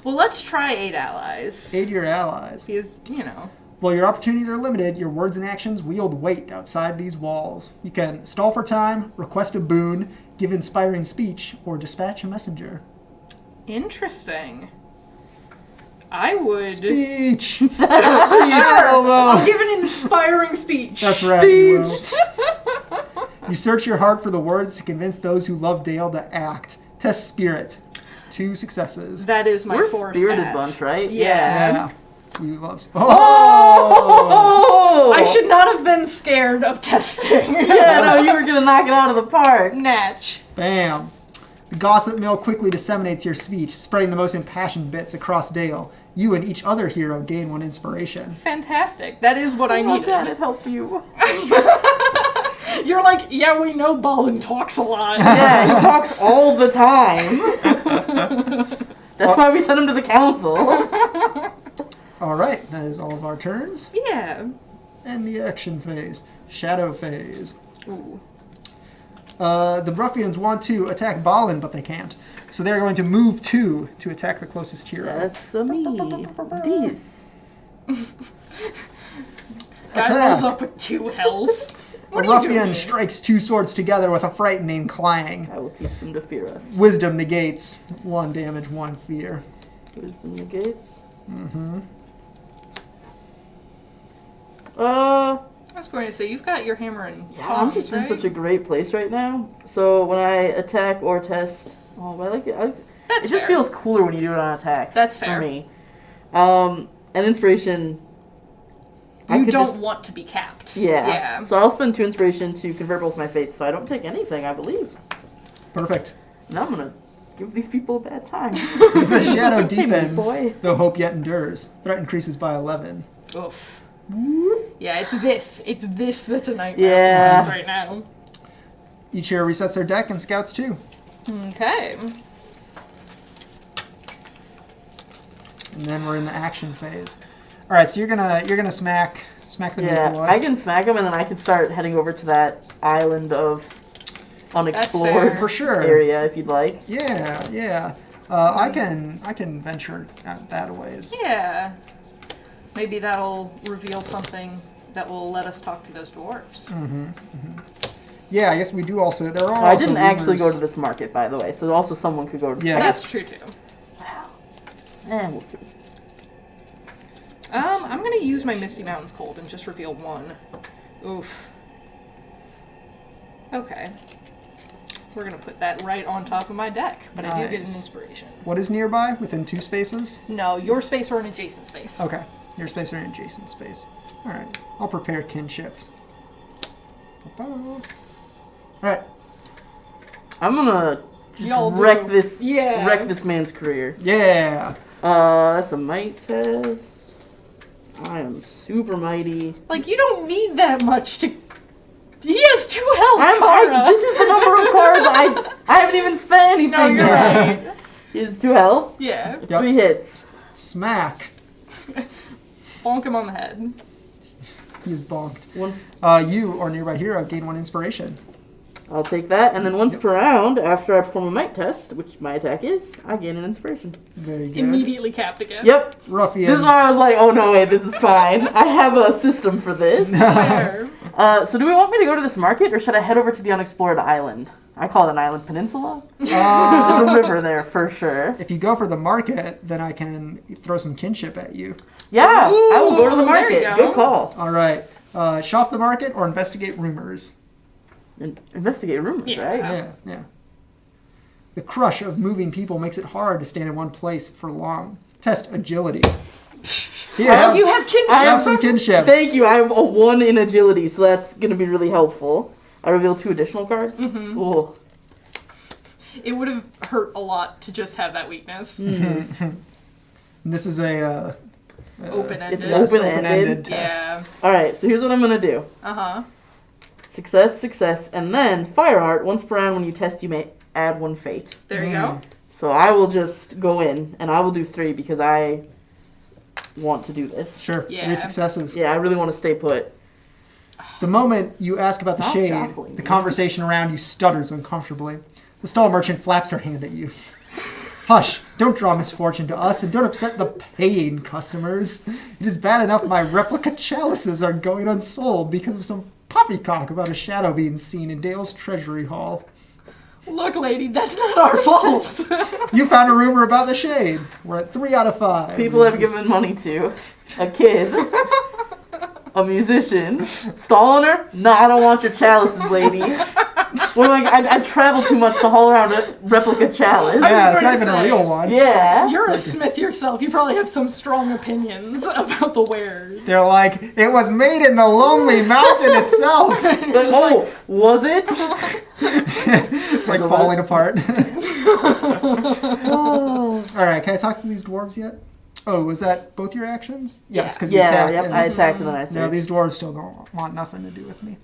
[SPEAKER 3] Well, let's try 8 allies.
[SPEAKER 2] Aid your allies.
[SPEAKER 3] Because, you know.
[SPEAKER 2] While your opportunities are limited, your words and actions wield weight outside these walls. You can stall for time, request a boon, give inspiring speech, or dispatch a messenger.
[SPEAKER 3] Interesting. I would.
[SPEAKER 2] Speech!
[SPEAKER 3] Sure.
[SPEAKER 2] Elmo.
[SPEAKER 3] I'll give an inspiring speech.
[SPEAKER 2] That's right, you will. You search your heart for the words to convince those who love Dale to act. Test spirit. 2 successes.
[SPEAKER 3] That is my
[SPEAKER 4] We're
[SPEAKER 3] 4
[SPEAKER 4] spirited
[SPEAKER 3] stats.
[SPEAKER 4] bunch, right?
[SPEAKER 3] Yeah.
[SPEAKER 2] Yeah. We love. Oh!
[SPEAKER 4] Oh!
[SPEAKER 3] I should not have been scared of testing.
[SPEAKER 4] Yeah, no, you were gonna knock it out of the park.
[SPEAKER 3] Natch.
[SPEAKER 2] Bam. The gossip mill quickly disseminates your speech, spreading the most impassioned bits across Dale. You and each other hero gain 1 inspiration.
[SPEAKER 3] Fantastic. That is what I
[SPEAKER 4] Oh, God,
[SPEAKER 3] needed.
[SPEAKER 4] it helped you.
[SPEAKER 3] You're like, yeah, we know Balin talks a lot.
[SPEAKER 4] Yeah, he talks all the time. That's why we sent him to the council.
[SPEAKER 2] All right, that is all of our turns.
[SPEAKER 3] Yeah.
[SPEAKER 2] And the action phase. Shadow phase.
[SPEAKER 3] Ooh.
[SPEAKER 2] The ruffians want to attack Balin, but they can't. So they're going to move 2 to attack the closest hero.
[SPEAKER 4] That's me. This.
[SPEAKER 3] Guy
[SPEAKER 2] Attack.
[SPEAKER 3] rolls up with 2 health.
[SPEAKER 2] A
[SPEAKER 3] What are you
[SPEAKER 2] ruffian
[SPEAKER 3] doing?
[SPEAKER 2] strikes 2 swords together with a frightening clang.
[SPEAKER 4] I will teach them to fear us.
[SPEAKER 2] Wisdom negates 1 damage, 1 fear.
[SPEAKER 4] Wisdom negates.
[SPEAKER 3] I was going to say, you've got your hammer and
[SPEAKER 4] Yeah, I'm just in such a great place right now. So when I attack or test, but I like it.
[SPEAKER 3] That's
[SPEAKER 4] It just
[SPEAKER 3] fair.
[SPEAKER 4] feels cooler when you do it on attacks.
[SPEAKER 3] That's fair.
[SPEAKER 4] For me. An inspiration. I
[SPEAKER 3] You
[SPEAKER 4] could
[SPEAKER 3] don't
[SPEAKER 4] just-
[SPEAKER 3] want to be capped.
[SPEAKER 4] Yeah.
[SPEAKER 3] Yeah.
[SPEAKER 4] So I'll spend 2 inspiration to convert both my fates, so I don't take anything, I believe.
[SPEAKER 2] Perfect.
[SPEAKER 4] Now I'm gonna give these people a bad time.
[SPEAKER 2] The shadow
[SPEAKER 4] Hey, big
[SPEAKER 2] deepens,
[SPEAKER 4] boy.
[SPEAKER 2] though hope yet endures. Threat increases by 11.
[SPEAKER 3] Oof. Yeah, it's this. It's this that's a nightmare
[SPEAKER 4] Yeah.
[SPEAKER 3] for us right now.
[SPEAKER 2] Each hero resets their deck and scouts 2.
[SPEAKER 3] Okay.
[SPEAKER 2] And then we're in the action phase. All right, so you're gonna smack the big
[SPEAKER 4] Yeah,
[SPEAKER 2] boy.
[SPEAKER 4] I can smack him, and then I can start heading over to that island of unexplored
[SPEAKER 3] fair.
[SPEAKER 2] For sure.
[SPEAKER 4] area, if you'd like.
[SPEAKER 2] Yeah, yeah. I can venture out that ways.
[SPEAKER 3] Yeah. Maybe that'll reveal something that will let us talk to those dwarves.
[SPEAKER 2] Yeah, I guess we do also. There are.
[SPEAKER 4] I
[SPEAKER 2] also
[SPEAKER 4] didn't actually go
[SPEAKER 2] rumors-
[SPEAKER 4] to this market, by the way, so also someone could go to.
[SPEAKER 2] Yeah.
[SPEAKER 4] I
[SPEAKER 3] That's
[SPEAKER 4] guess-
[SPEAKER 3] true too.
[SPEAKER 4] We'll see.
[SPEAKER 3] I'm gonna use my Misty Mountains Cold and just reveal 1. Oof. Okay. We're gonna put that right on top of my deck, but I do get an
[SPEAKER 2] Nice.
[SPEAKER 3] inspiration.
[SPEAKER 2] What is nearby within 2 spaces?
[SPEAKER 3] No, your space or an adjacent space.
[SPEAKER 2] Okay, your space or an adjacent space. All right, I'll prepare kinships. All right,
[SPEAKER 4] I'm gonna just
[SPEAKER 3] Y'all
[SPEAKER 4] wreck
[SPEAKER 3] do.
[SPEAKER 4] this.
[SPEAKER 3] Yeah.
[SPEAKER 4] Wreck this man's career.
[SPEAKER 2] yeah.
[SPEAKER 4] That's a might test. I am super mighty.
[SPEAKER 3] Like, you don't need that much to... He has 2 health, Kara!
[SPEAKER 4] This is the number of cards I haven't even spent anything
[SPEAKER 3] No, you're
[SPEAKER 4] yet.
[SPEAKER 3] right.
[SPEAKER 4] He has 2 health,
[SPEAKER 3] Yeah.
[SPEAKER 2] Yep.
[SPEAKER 4] 3 hits.
[SPEAKER 2] Smack.
[SPEAKER 3] Bonk him on the head.
[SPEAKER 2] He's bonked.
[SPEAKER 4] Once
[SPEAKER 2] You or nearby hero gain 1 inspiration.
[SPEAKER 4] I'll take that, and then once per round, after I perform a might test, which my attack is, I gain an inspiration.
[SPEAKER 2] Very good.
[SPEAKER 3] Immediately capped again.
[SPEAKER 4] Yep.
[SPEAKER 2] Ruffians.
[SPEAKER 4] This is why I was like, oh no, wait, this is fine. I have a system for this.
[SPEAKER 3] Fair.
[SPEAKER 4] So do we want me to go to this market, or should I head over to the unexplored island? I call it an island peninsula. There's a river there for sure.
[SPEAKER 2] If you go for the market, then I can throw some kinship at you.
[SPEAKER 4] Yeah, I will go to the
[SPEAKER 3] Ooh, there you
[SPEAKER 4] market.
[SPEAKER 3] go.
[SPEAKER 4] Good call.
[SPEAKER 2] All right. Shop the market or investigate rumors.
[SPEAKER 4] Investigate rumors,
[SPEAKER 3] Yeah.
[SPEAKER 4] right?
[SPEAKER 2] Yeah, yeah. The crush of moving people makes it hard to stand in one place for long. Test agility. Here,
[SPEAKER 3] You have kinship!
[SPEAKER 2] have some kinship.
[SPEAKER 4] Thank you. I have a 1 in agility, so that's going to be really helpful. I reveal 2 additional cards.
[SPEAKER 3] Mm-hmm.
[SPEAKER 4] Ooh.
[SPEAKER 3] It would have hurt a lot to just have that weakness.
[SPEAKER 2] And this is a
[SPEAKER 3] Open-ended.
[SPEAKER 2] yes,
[SPEAKER 4] Open-ended.
[SPEAKER 2] open-ended test.
[SPEAKER 3] Yeah.
[SPEAKER 4] All right, so here's what I'm going to do.
[SPEAKER 3] Uh-huh.
[SPEAKER 4] Success, success, and then Fire Heart. Once per round when you test, you may add 1 fate.
[SPEAKER 3] There you go.
[SPEAKER 4] So I will just go in, and I will do 3 because I want to do this.
[SPEAKER 2] Sure.
[SPEAKER 3] Yeah.
[SPEAKER 2] 3 successes.
[SPEAKER 4] Yeah, I really want to stay put.
[SPEAKER 2] The moment you ask about the
[SPEAKER 4] Stop
[SPEAKER 2] shade,
[SPEAKER 4] jostling
[SPEAKER 2] the
[SPEAKER 4] me.
[SPEAKER 2] conversation around you stutters uncomfortably. The stall merchant flaps her hand at you. Hush, don't draw misfortune to us and don't upset the paying customers. It is bad enough my replica chalices are going unsold because of some poppycock about a shadow being seen in Dale's treasury hall.
[SPEAKER 3] Look, lady, that's not our fault.
[SPEAKER 2] You found a rumor about the shade. We're at 3 out of 5.
[SPEAKER 4] People have given money to a kid, a musician, stall owner. No, I don't want your chalices, lady. What am I travel too much to haul around a replica chalice.
[SPEAKER 2] Yeah, it's
[SPEAKER 3] going
[SPEAKER 2] not
[SPEAKER 3] to
[SPEAKER 2] even a
[SPEAKER 3] say,
[SPEAKER 2] real one.
[SPEAKER 4] Yeah.
[SPEAKER 3] You're a smith yourself. You probably have some strong opinions about the wares.
[SPEAKER 2] They're like, it was made in the Lonely Mountain itself.
[SPEAKER 4] Like, oh, was it?
[SPEAKER 2] It's like falling apart.
[SPEAKER 4] Oh.
[SPEAKER 2] All right, can I talk to these dwarves yet? Oh, was that both your actions? Yes, because you
[SPEAKER 4] Yeah,
[SPEAKER 2] attacked.
[SPEAKER 4] yep,
[SPEAKER 2] and-
[SPEAKER 4] I attacked and then I
[SPEAKER 2] No,
[SPEAKER 4] saved.
[SPEAKER 2] these dwarves still don't want nothing to do with me.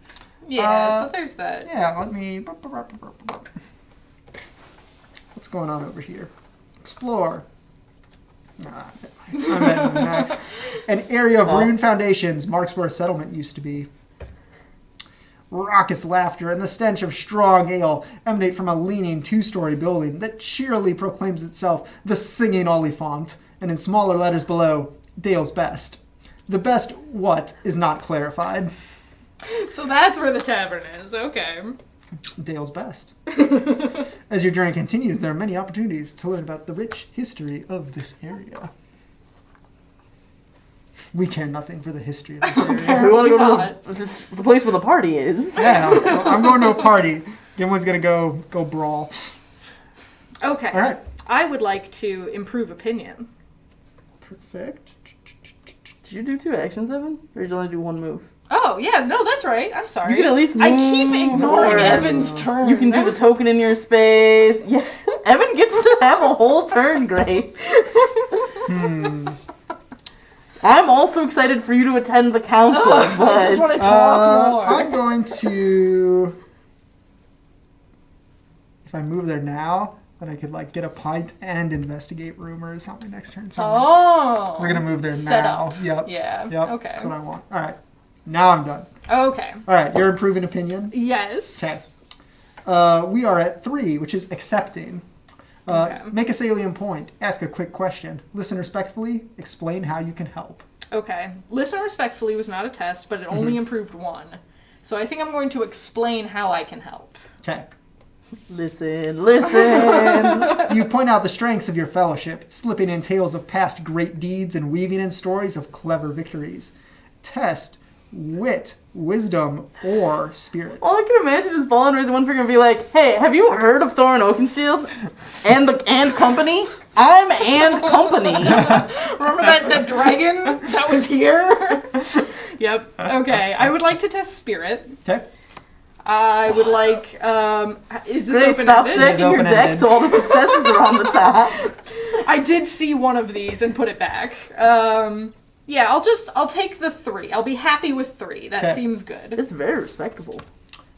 [SPEAKER 3] Yeah, so there's that.
[SPEAKER 2] Yeah, let me... What's going on over here? Explore. Nah, I'm at my max. An area of ruined foundations marks where a settlement used to be. Raucous laughter and the stench of strong ale emanate from a leaning 2-story building that cheerily proclaims itself the Singing Olifant, and in smaller letters below, Dale's Best. The best what is not clarified.
[SPEAKER 3] So that's where the tavern is. Okay.
[SPEAKER 2] Dale's Best. As your journey continues, there are many opportunities to learn about the rich history of this area. We care nothing for the history of this area.
[SPEAKER 4] We want to go
[SPEAKER 3] Not.
[SPEAKER 4] to the place where the party is.
[SPEAKER 2] Yeah, I'm going to a party. Gimli's gonna go brawl.
[SPEAKER 3] Okay.
[SPEAKER 2] All right.
[SPEAKER 3] I would like to improve opinion.
[SPEAKER 2] Perfect.
[SPEAKER 4] Did you do 2 actions, Evan? Or did you only do 1 move?
[SPEAKER 3] Oh, yeah, no, that's right. I'm sorry.
[SPEAKER 4] You can at least
[SPEAKER 3] I
[SPEAKER 4] move
[SPEAKER 3] keep ignoring
[SPEAKER 4] or-
[SPEAKER 3] Evan's turn.
[SPEAKER 4] You can do the token in your space. Yeah, Evan gets to have a whole turn, Grace. I'm also excited for you to attend the council,
[SPEAKER 3] Oh,
[SPEAKER 4] but
[SPEAKER 3] I just want to talk more.
[SPEAKER 2] I'm going to. If I move there now, then I could like get a pint and investigate rumors on my next turn. So
[SPEAKER 3] Oh.
[SPEAKER 2] we're gonna move there
[SPEAKER 3] Set
[SPEAKER 2] now.
[SPEAKER 3] up.
[SPEAKER 2] Yep.
[SPEAKER 3] Yeah.
[SPEAKER 2] Yep.
[SPEAKER 3] Okay.
[SPEAKER 2] That's what I want. All right. Now I'm done.
[SPEAKER 3] Okay.
[SPEAKER 2] All right. You're improving opinion.
[SPEAKER 3] Yes.
[SPEAKER 2] Okay. We are at 3, which is accepting.
[SPEAKER 3] Okay.
[SPEAKER 2] Make a salient point. Ask a quick question. Listen respectfully. Explain how you can help.
[SPEAKER 3] Okay. Listen respectfully was not a test, but it only improved 1. So I think I'm going to explain how I can help.
[SPEAKER 2] Okay.
[SPEAKER 4] listen.
[SPEAKER 2] You point out the strengths of your fellowship, slipping in tales of past great deeds and weaving in stories of clever victories. Test wit, wisdom, or spirit.
[SPEAKER 4] All I can imagine is Ballin raising one finger and be like, "Hey, have you heard of Thorin Oakenshield and company? I'm and company."
[SPEAKER 3] Remember that dragon that was here? Yep. Okay. I would like to test spirit.
[SPEAKER 2] Okay.
[SPEAKER 3] I would like. Is this
[SPEAKER 4] Grace, stop
[SPEAKER 3] open-ended?
[SPEAKER 4] stacking your
[SPEAKER 2] open-ended.
[SPEAKER 4] deck so all the successes are on the top.
[SPEAKER 3] I did see one of these and put it back. Yeah, I'll take the 3. I'll be happy with 3. That
[SPEAKER 2] Okay.
[SPEAKER 3] seems good.
[SPEAKER 4] It's very respectable.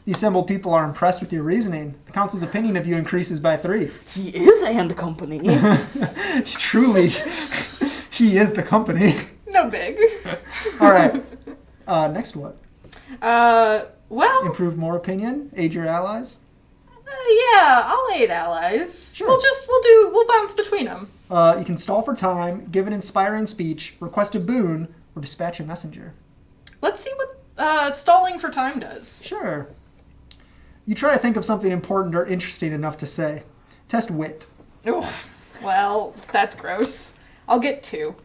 [SPEAKER 2] The assembled people are impressed with your reasoning. The council's opinion of you increases by 3.
[SPEAKER 4] He is and company.
[SPEAKER 2] Truly, he is the company.
[SPEAKER 3] No big.
[SPEAKER 2] All right. Next what?
[SPEAKER 3] Well,
[SPEAKER 2] Improve more opinion. Aid your allies.
[SPEAKER 3] yeah, I'll aid allies.
[SPEAKER 2] Sure.
[SPEAKER 3] We'll bounce between them.
[SPEAKER 2] You can stall for time, give an inspiring speech, request a boon, or dispatch a messenger.
[SPEAKER 3] Let's see what stalling for time does.
[SPEAKER 2] Sure. You try to think of something important or interesting enough to say. Test wit.
[SPEAKER 3] Oof. Well, that's gross. I'll get 2.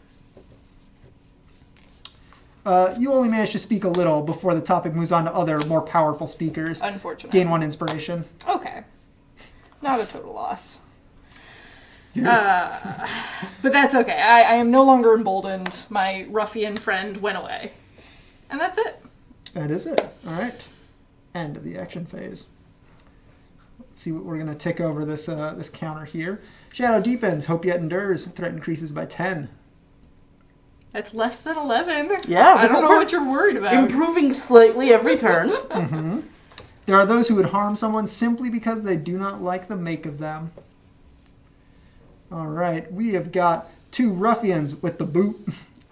[SPEAKER 2] You only manage to speak a little before the topic moves on to other, more powerful speakers.
[SPEAKER 3] Unfortunately.
[SPEAKER 2] Gain 1 inspiration.
[SPEAKER 3] Okay. Not a total loss. But that's okay. I am no longer emboldened. My ruffian friend went away. And that's it.
[SPEAKER 2] That is it. All right. End of the action phase. Let's see what we're going to tick over this this counter here. Shadow deepens. Hope yet endures. Threat increases by 10.
[SPEAKER 3] That's less than 11.
[SPEAKER 4] Yeah,
[SPEAKER 3] I don't know
[SPEAKER 4] we're
[SPEAKER 3] what you're worried about.
[SPEAKER 4] improving slightly every turn.
[SPEAKER 2] There are those who would harm someone simply because they do not like the make of them. All right. We have got 2 ruffians with the boot.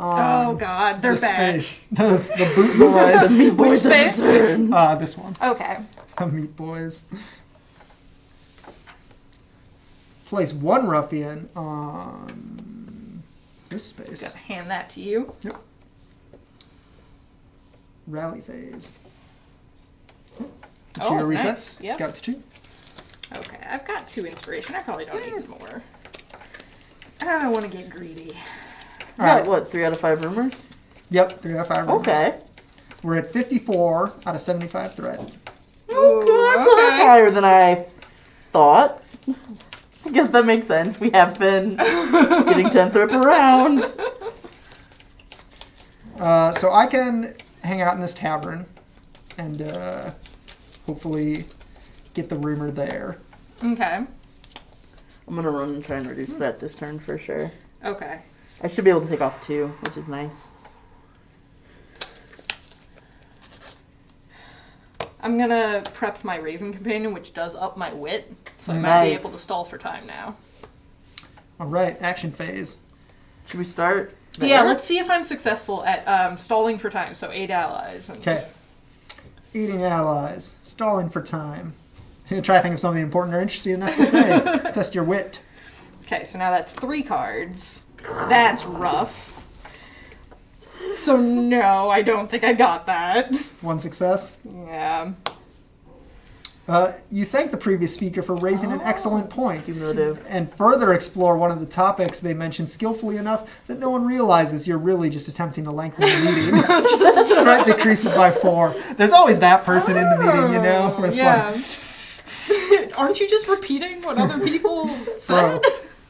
[SPEAKER 3] Oh god, they're
[SPEAKER 2] the
[SPEAKER 3] back.
[SPEAKER 2] space. The boot boys.
[SPEAKER 4] The meat boys of
[SPEAKER 3] space?
[SPEAKER 4] return.
[SPEAKER 2] This one.
[SPEAKER 3] Okay.
[SPEAKER 2] The meat boys. Place 1 ruffian on this space.
[SPEAKER 3] Gotta hand that to you.
[SPEAKER 2] Yep. Rally phase.
[SPEAKER 3] Oh,
[SPEAKER 2] Cheer resets.
[SPEAKER 3] nice. Yep.
[SPEAKER 2] Scout to 2.
[SPEAKER 3] Okay, I've got 2 inspiration. I probably don't need more. I don't want to get greedy.
[SPEAKER 2] All
[SPEAKER 4] Got
[SPEAKER 2] right.
[SPEAKER 4] what, 3 out of 5 rumors?
[SPEAKER 2] Yep. 3 out of 5. Rumors.
[SPEAKER 4] Okay.
[SPEAKER 2] We're at 54 out of 75 threat.
[SPEAKER 4] Okay, so that's
[SPEAKER 3] okay.
[SPEAKER 4] higher than I thought. I guess that makes sense. We have been getting 10 threat per round.
[SPEAKER 2] So I can hang out in this tavern and hopefully get the rumor there.
[SPEAKER 3] Okay.
[SPEAKER 4] I'm gonna run and try and reduce threat this turn for sure.
[SPEAKER 3] Okay.
[SPEAKER 4] I should be able to take off 2, which is nice.
[SPEAKER 3] I'm gonna prep my Raven Companion, which does up my wit, so I might be
[SPEAKER 4] Nice.
[SPEAKER 3] able to stall for time now.
[SPEAKER 2] All right. Action phase.
[SPEAKER 4] Should we start there?
[SPEAKER 3] Yeah, let's see if I'm successful at stalling for time, so 8 allies. And
[SPEAKER 2] Okay. Eating allies. Stalling for time. Try to think of something important or interesting enough to say. Test your wit.
[SPEAKER 3] Okay, so now that's 3 cards. That's rough. So no, I don't think I got that.
[SPEAKER 2] 1 success.
[SPEAKER 3] Yeah.
[SPEAKER 2] You thank the previous speaker for raising an excellent point,
[SPEAKER 4] Cumulative.
[SPEAKER 2] and further explore one of the topics they mentioned skillfully enough that no one realizes you're really just attempting to lengthen the meeting. Threat decreases by 4. There's always that person in the meeting, you know, where it's like,
[SPEAKER 3] Aren't you just repeating what other people said?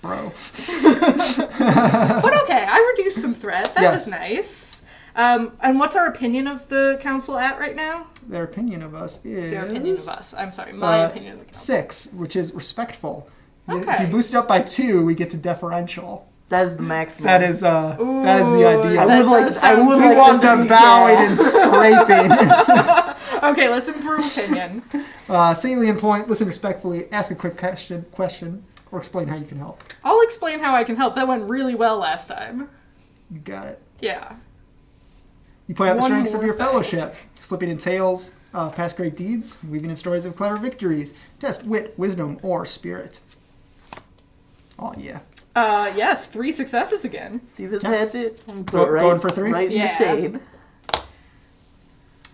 [SPEAKER 2] bro.
[SPEAKER 3] But okay, I reduced some threat. That
[SPEAKER 2] Yes.
[SPEAKER 3] was nice. And what's our opinion of the council at right now?
[SPEAKER 2] Their opinion of us is...
[SPEAKER 3] Their opinion of us. I'm sorry, my opinion of the council.
[SPEAKER 2] 6, which is respectful. If you
[SPEAKER 3] Okay.
[SPEAKER 2] boost it up by 2, we get to deferential.
[SPEAKER 4] That is the maximum.
[SPEAKER 2] That is the
[SPEAKER 3] Ooh,
[SPEAKER 2] ideal.
[SPEAKER 4] I
[SPEAKER 3] that
[SPEAKER 4] would like.
[SPEAKER 3] does
[SPEAKER 4] I
[SPEAKER 3] sound
[SPEAKER 4] would
[SPEAKER 2] We
[SPEAKER 4] like
[SPEAKER 2] want
[SPEAKER 4] them
[SPEAKER 2] the
[SPEAKER 4] to be-
[SPEAKER 2] bowing
[SPEAKER 4] yeah.
[SPEAKER 2] and scraping.
[SPEAKER 3] Okay, let's improve opinion.
[SPEAKER 2] Salient point, listen respectfully, ask a quick question, or explain how you can help.
[SPEAKER 3] I'll explain how I can help. That went really well last time.
[SPEAKER 2] You got it.
[SPEAKER 3] Yeah.
[SPEAKER 2] You point out the
[SPEAKER 3] One
[SPEAKER 2] strengths of
[SPEAKER 3] more
[SPEAKER 2] your
[SPEAKER 3] thing.
[SPEAKER 2] fellowship, slipping in tales of past great deeds, weaving in stories of clever victories, test wit, wisdom, or spirit. Oh, yeah.
[SPEAKER 3] Yes, 3 successes again.
[SPEAKER 4] See this
[SPEAKER 2] Yeah.
[SPEAKER 4] hatchet? And put
[SPEAKER 2] Go-
[SPEAKER 4] it right,
[SPEAKER 2] going for 3?
[SPEAKER 4] right in the
[SPEAKER 3] Yeah.
[SPEAKER 4] shade.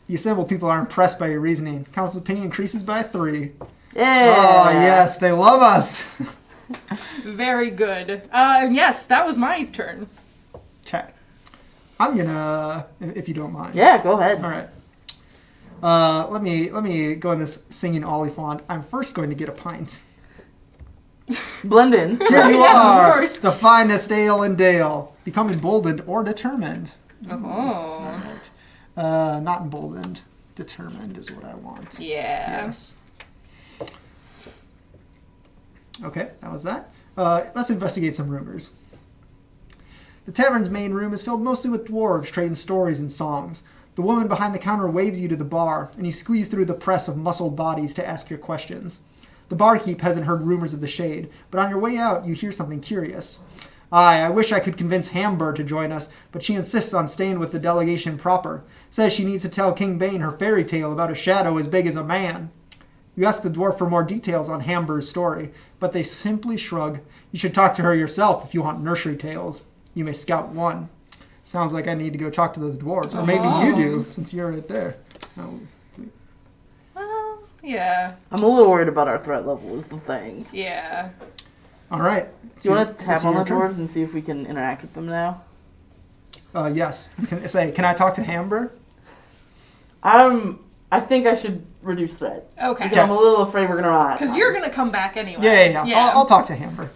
[SPEAKER 2] The assembled people are impressed by your reasoning. Council's opinion increases by 3.
[SPEAKER 4] Yeah.
[SPEAKER 2] Oh, yes, they love us.
[SPEAKER 3] Very good. And yes, that was my turn.
[SPEAKER 2] Okay. I'm gonna, if you don't mind.
[SPEAKER 4] Yeah, go ahead.
[SPEAKER 2] All right. Let me go in this singing Oliphant. I'm first going to get a pint.
[SPEAKER 4] Blend in.
[SPEAKER 2] Here you
[SPEAKER 3] Yeah, of
[SPEAKER 2] are,
[SPEAKER 3] course.
[SPEAKER 2] the finest ale in Dale. Become emboldened or determined.
[SPEAKER 3] Oh.
[SPEAKER 2] Not emboldened. Determined is what I want.
[SPEAKER 3] Yeah.
[SPEAKER 2] Yes. Okay, that was that. Let's investigate some rumors. The tavern's main room is filled mostly with dwarves trading stories and songs. The woman behind the counter waves you to the bar, and you squeeze through the press of muscled bodies to ask your questions. The barkeep hasn't heard rumors of the shade, but on your way out, you hear something curious. I wish I could convince Hamber to join us, but she insists on staying with the delegation proper. Says she needs to tell King Bane her fairy tale about a shadow as big as a man. You ask the dwarf for more details on Hamber's story, but they simply shrug. You should talk to her yourself if you want nursery tales. You may scout one. Sounds like I need to go talk to those dwarves. Or maybe you do, since you're right there. Oh,
[SPEAKER 3] Well, yeah.
[SPEAKER 4] I'm a little worried about our threat level is the thing.
[SPEAKER 3] Yeah.
[SPEAKER 2] all right.
[SPEAKER 4] Do you want to tap on the
[SPEAKER 2] turn?
[SPEAKER 4] dwarves and see if we can interact with them now?
[SPEAKER 2] Yes. You can say, can I talk to Hamber?
[SPEAKER 4] I think I should reduce threat.
[SPEAKER 3] Okay.
[SPEAKER 4] Because I'm a little afraid we're gonna run out of
[SPEAKER 3] Because
[SPEAKER 4] time.
[SPEAKER 3] you're going to come back anyway.
[SPEAKER 2] Yeah. I'll talk to Hamber.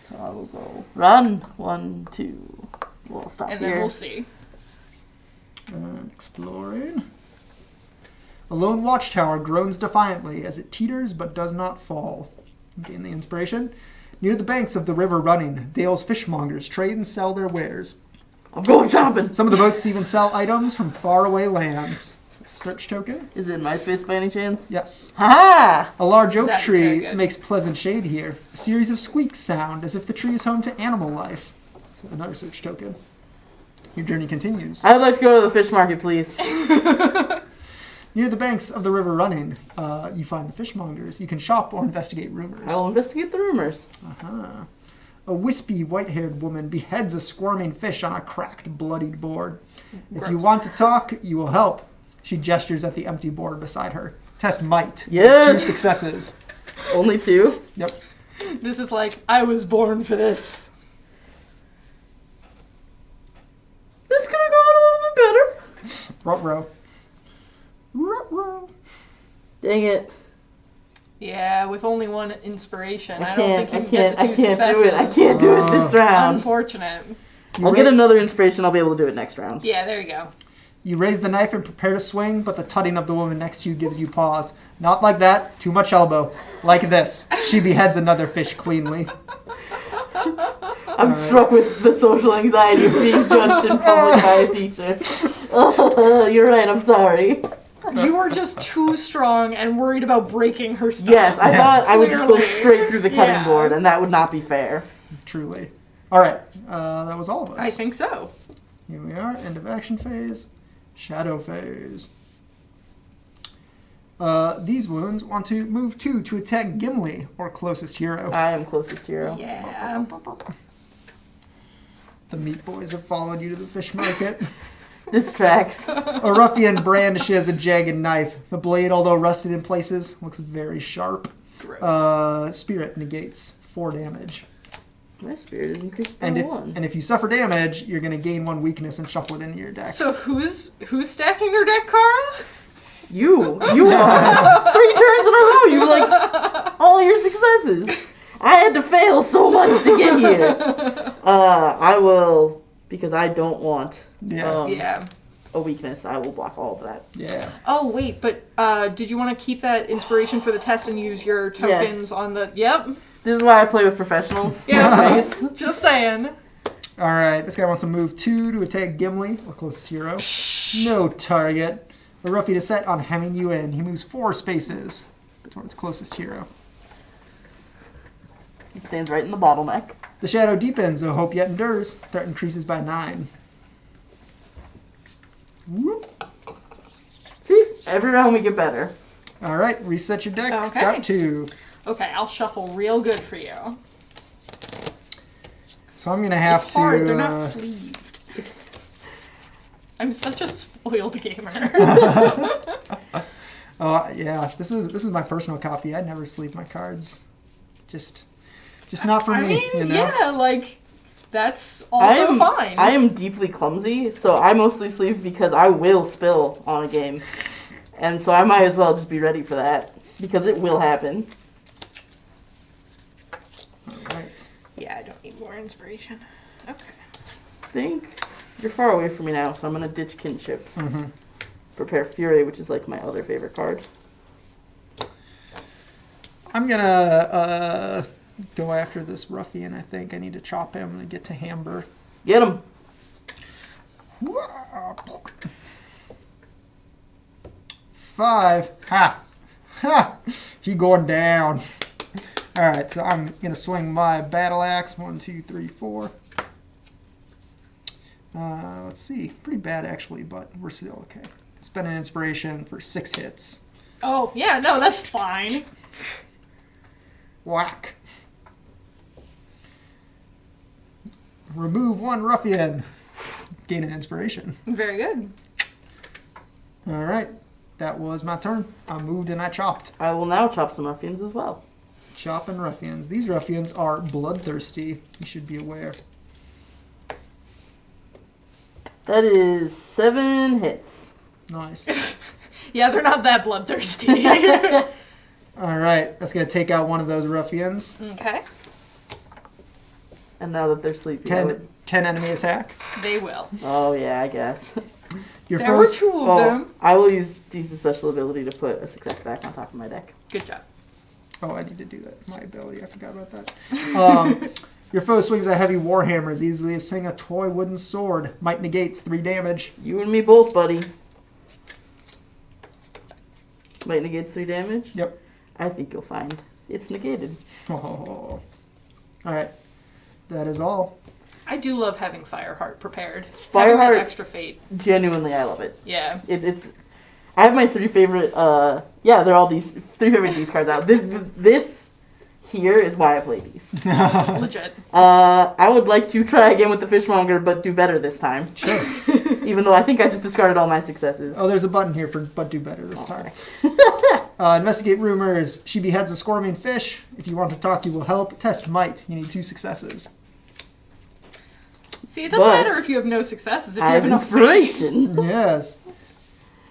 [SPEAKER 4] So I will go run. 1, 2. We'll stop
[SPEAKER 3] And
[SPEAKER 4] here.
[SPEAKER 3] then we'll see.
[SPEAKER 2] Exploring. A lone watchtower groans defiantly as it teeters but does not fall. Gain the inspiration. Near the banks of the river running, Dale's fishmongers trade and sell their wares.
[SPEAKER 4] I'm going shopping.
[SPEAKER 2] Some of the boats even sell items from faraway lands. Search token?
[SPEAKER 4] Is it in MySpace by any chance?
[SPEAKER 2] Yes.
[SPEAKER 4] Ha
[SPEAKER 2] A large oak
[SPEAKER 3] That is very
[SPEAKER 2] tree
[SPEAKER 3] good.
[SPEAKER 2] makes pleasant shade here. A series of squeaks sound as if the tree is home to animal life. Another search token. Your journey continues.
[SPEAKER 4] I'd like to go to the fish market, please.
[SPEAKER 2] Near the banks of the river running, you find the fishmongers. You can shop or investigate rumors.
[SPEAKER 4] I will investigate the rumors.
[SPEAKER 2] Uh-huh. A wispy, white-haired woman beheads a squirming fish on a cracked, bloodied board. If you
[SPEAKER 3] Gross.
[SPEAKER 2] want to talk, you will help. She gestures at the empty board beside her. Test might.
[SPEAKER 4] Yes!
[SPEAKER 2] 2 successes.
[SPEAKER 4] Only 2?
[SPEAKER 2] Yep.
[SPEAKER 3] This is like, I was born for this.
[SPEAKER 4] This could have gone a little bit better.
[SPEAKER 2] Ruh-roh. Ruh-roh.
[SPEAKER 4] Dang it.
[SPEAKER 3] Yeah, with only 1 inspiration. I
[SPEAKER 4] I
[SPEAKER 3] don't
[SPEAKER 4] can't,
[SPEAKER 3] think you can get the 2
[SPEAKER 4] do it.
[SPEAKER 3] successes.
[SPEAKER 4] I can't do it this round.
[SPEAKER 3] Unfortunate.
[SPEAKER 4] I'll get another inspiration. I'll be able to do it next round.
[SPEAKER 3] Yeah, there you go.
[SPEAKER 2] You raise the knife and prepare to swing, but the tutting of the woman next to you gives you pause. Not like that. Too much elbow. Like this. She beheads another fish cleanly.
[SPEAKER 4] I'm struck with the social anxiety of being judged in public by a teacher. You're right, I'm sorry.
[SPEAKER 3] You were just too strong and worried about breaking her stuff.
[SPEAKER 4] Yes, I thought I would just go
[SPEAKER 3] Clearly.
[SPEAKER 4] straight through the cutting
[SPEAKER 3] Yeah.
[SPEAKER 4] board, and that would not be fair.
[SPEAKER 2] Truly. All right. That was all of us.
[SPEAKER 3] I think so.
[SPEAKER 2] Here we are. End of action phase. Shadow phase. These wounds want to move 2 to attack Gimli, or closest hero.
[SPEAKER 4] I am closest hero.
[SPEAKER 3] Yeah.
[SPEAKER 2] The meat boys have followed you to the fish market.
[SPEAKER 4] This tracks.
[SPEAKER 2] A ruffian brandishes a jagged knife. The blade, although rusted in places, looks very sharp.
[SPEAKER 3] Gross.
[SPEAKER 2] Spirit negates 4 damage.
[SPEAKER 4] My spirit is increased by
[SPEAKER 2] And
[SPEAKER 4] 1.
[SPEAKER 2] if you suffer damage, you're going to gain 1 weakness and shuffle it into your deck.
[SPEAKER 3] So who's stacking your deck, Kara?
[SPEAKER 4] You are. 3 turns in a row. You like all your successes. I had to fail so much to get here. I will, because I don't want
[SPEAKER 3] Yeah.
[SPEAKER 4] a weakness. I will block all of that.
[SPEAKER 2] Yeah.
[SPEAKER 3] Oh wait, but did you want to keep that inspiration for the test and use your tokens on the? Yep.
[SPEAKER 4] This is why I play with professionals.
[SPEAKER 3] Yeah. Just saying.
[SPEAKER 2] All right, this guy wants to move 2 to attack Gimli, or closest hero. No target. The ruffian is set on hemming you in. He moves 4 spaces towards closest hero.
[SPEAKER 4] He stands right in the bottleneck.
[SPEAKER 2] The shadow deepens, though hope yet endures. Threat increases by 9. Whoop.
[SPEAKER 4] See, every round we get better.
[SPEAKER 2] All right, reset your deck.
[SPEAKER 3] Okay.
[SPEAKER 2] Scout 2.
[SPEAKER 3] Okay, I'll shuffle real good for you.
[SPEAKER 2] So I'm gonna have
[SPEAKER 3] It's hard.
[SPEAKER 2] to.
[SPEAKER 3] They're not sleeved. I'm such a spoiled gamer.
[SPEAKER 2] Oh yeah, this is my personal copy. I never sleeve my cards. Just not for
[SPEAKER 3] I
[SPEAKER 2] me.
[SPEAKER 3] mean,
[SPEAKER 2] You know?
[SPEAKER 3] yeah, like that's also fine.
[SPEAKER 4] I am deeply clumsy, so I mostly sleeve because I will spill on a game. And so I might as well just be ready for that, because it will happen.
[SPEAKER 2] Right.
[SPEAKER 3] Yeah, I don't need more inspiration. Okay.
[SPEAKER 4] I think you're far away from me now, so I'm going to ditch Kinship.
[SPEAKER 2] Mm-hmm.
[SPEAKER 4] Prepare Fury, which is like my other favorite card.
[SPEAKER 2] I'm gonna go after this ruffian. I think I need to chop him and get to Hamber.
[SPEAKER 4] Get him!
[SPEAKER 2] 5. Ha! Ha! He going down. All right, so I'm gonna swing my battle axe. 1, 2, 3, 4. Let's see. Pretty bad actually, but we're still okay. Spend an inspiration for 6 hits.
[SPEAKER 3] Oh yeah, no, that's fine.
[SPEAKER 2] Whack. Remove 1 ruffian. Gain an inspiration.
[SPEAKER 3] Very good.
[SPEAKER 2] All right. That was my turn. I moved and I chopped.
[SPEAKER 4] I will now chop some ruffians as well.
[SPEAKER 2] Chopping ruffians. These ruffians are bloodthirsty. You should be aware.
[SPEAKER 4] That is 7 hits.
[SPEAKER 2] Nice.
[SPEAKER 3] Yeah, they're not that bloodthirsty.
[SPEAKER 2] All right. That's going to take out one of those ruffians.
[SPEAKER 3] Okay,
[SPEAKER 4] And now that they're sleepy, I would...
[SPEAKER 2] Can enemy attack?
[SPEAKER 3] they will.
[SPEAKER 4] Oh, yeah, I guess.
[SPEAKER 2] Your
[SPEAKER 3] There were
[SPEAKER 2] first,
[SPEAKER 3] 2 of
[SPEAKER 4] Oh,
[SPEAKER 3] them.
[SPEAKER 4] I will use Dee's special ability to put a success back on top of my deck.
[SPEAKER 3] Good job.
[SPEAKER 2] Oh, I need to do that. My ability. I forgot about that. Your foe swings a heavy warhammer as easily as swing a toy wooden sword. Might negates 3 damage.
[SPEAKER 4] You and me both, buddy. Might negates 3 damage?
[SPEAKER 2] Yep.
[SPEAKER 4] I think you'll find it's negated.
[SPEAKER 2] Oh. All right. That is all.
[SPEAKER 3] I do love having Fireheart prepared.
[SPEAKER 4] Fireheart-
[SPEAKER 3] Having that extra fate.
[SPEAKER 4] Genuinely, I love it.
[SPEAKER 3] Yeah.
[SPEAKER 4] It's. I have my 3 favorite. Yeah, they're all these 3 favorite these cards out. This here is why I play these.
[SPEAKER 3] Legit.
[SPEAKER 4] I would like to try again with the Fishmonger, but do better this time.
[SPEAKER 2] Sure.
[SPEAKER 4] Even though I think I just discarded all my successes.
[SPEAKER 2] Oh, there's a button here for but do better this time. Investigate rumors. She beheads a squirming fish. If you want to talk, you will help. Test might. You need 2 successes.
[SPEAKER 3] See, it doesn't
[SPEAKER 4] But
[SPEAKER 3] matter if you have no successes if you
[SPEAKER 4] I
[SPEAKER 3] have
[SPEAKER 4] have
[SPEAKER 3] enough fate.
[SPEAKER 4] inspiration.
[SPEAKER 2] Yes.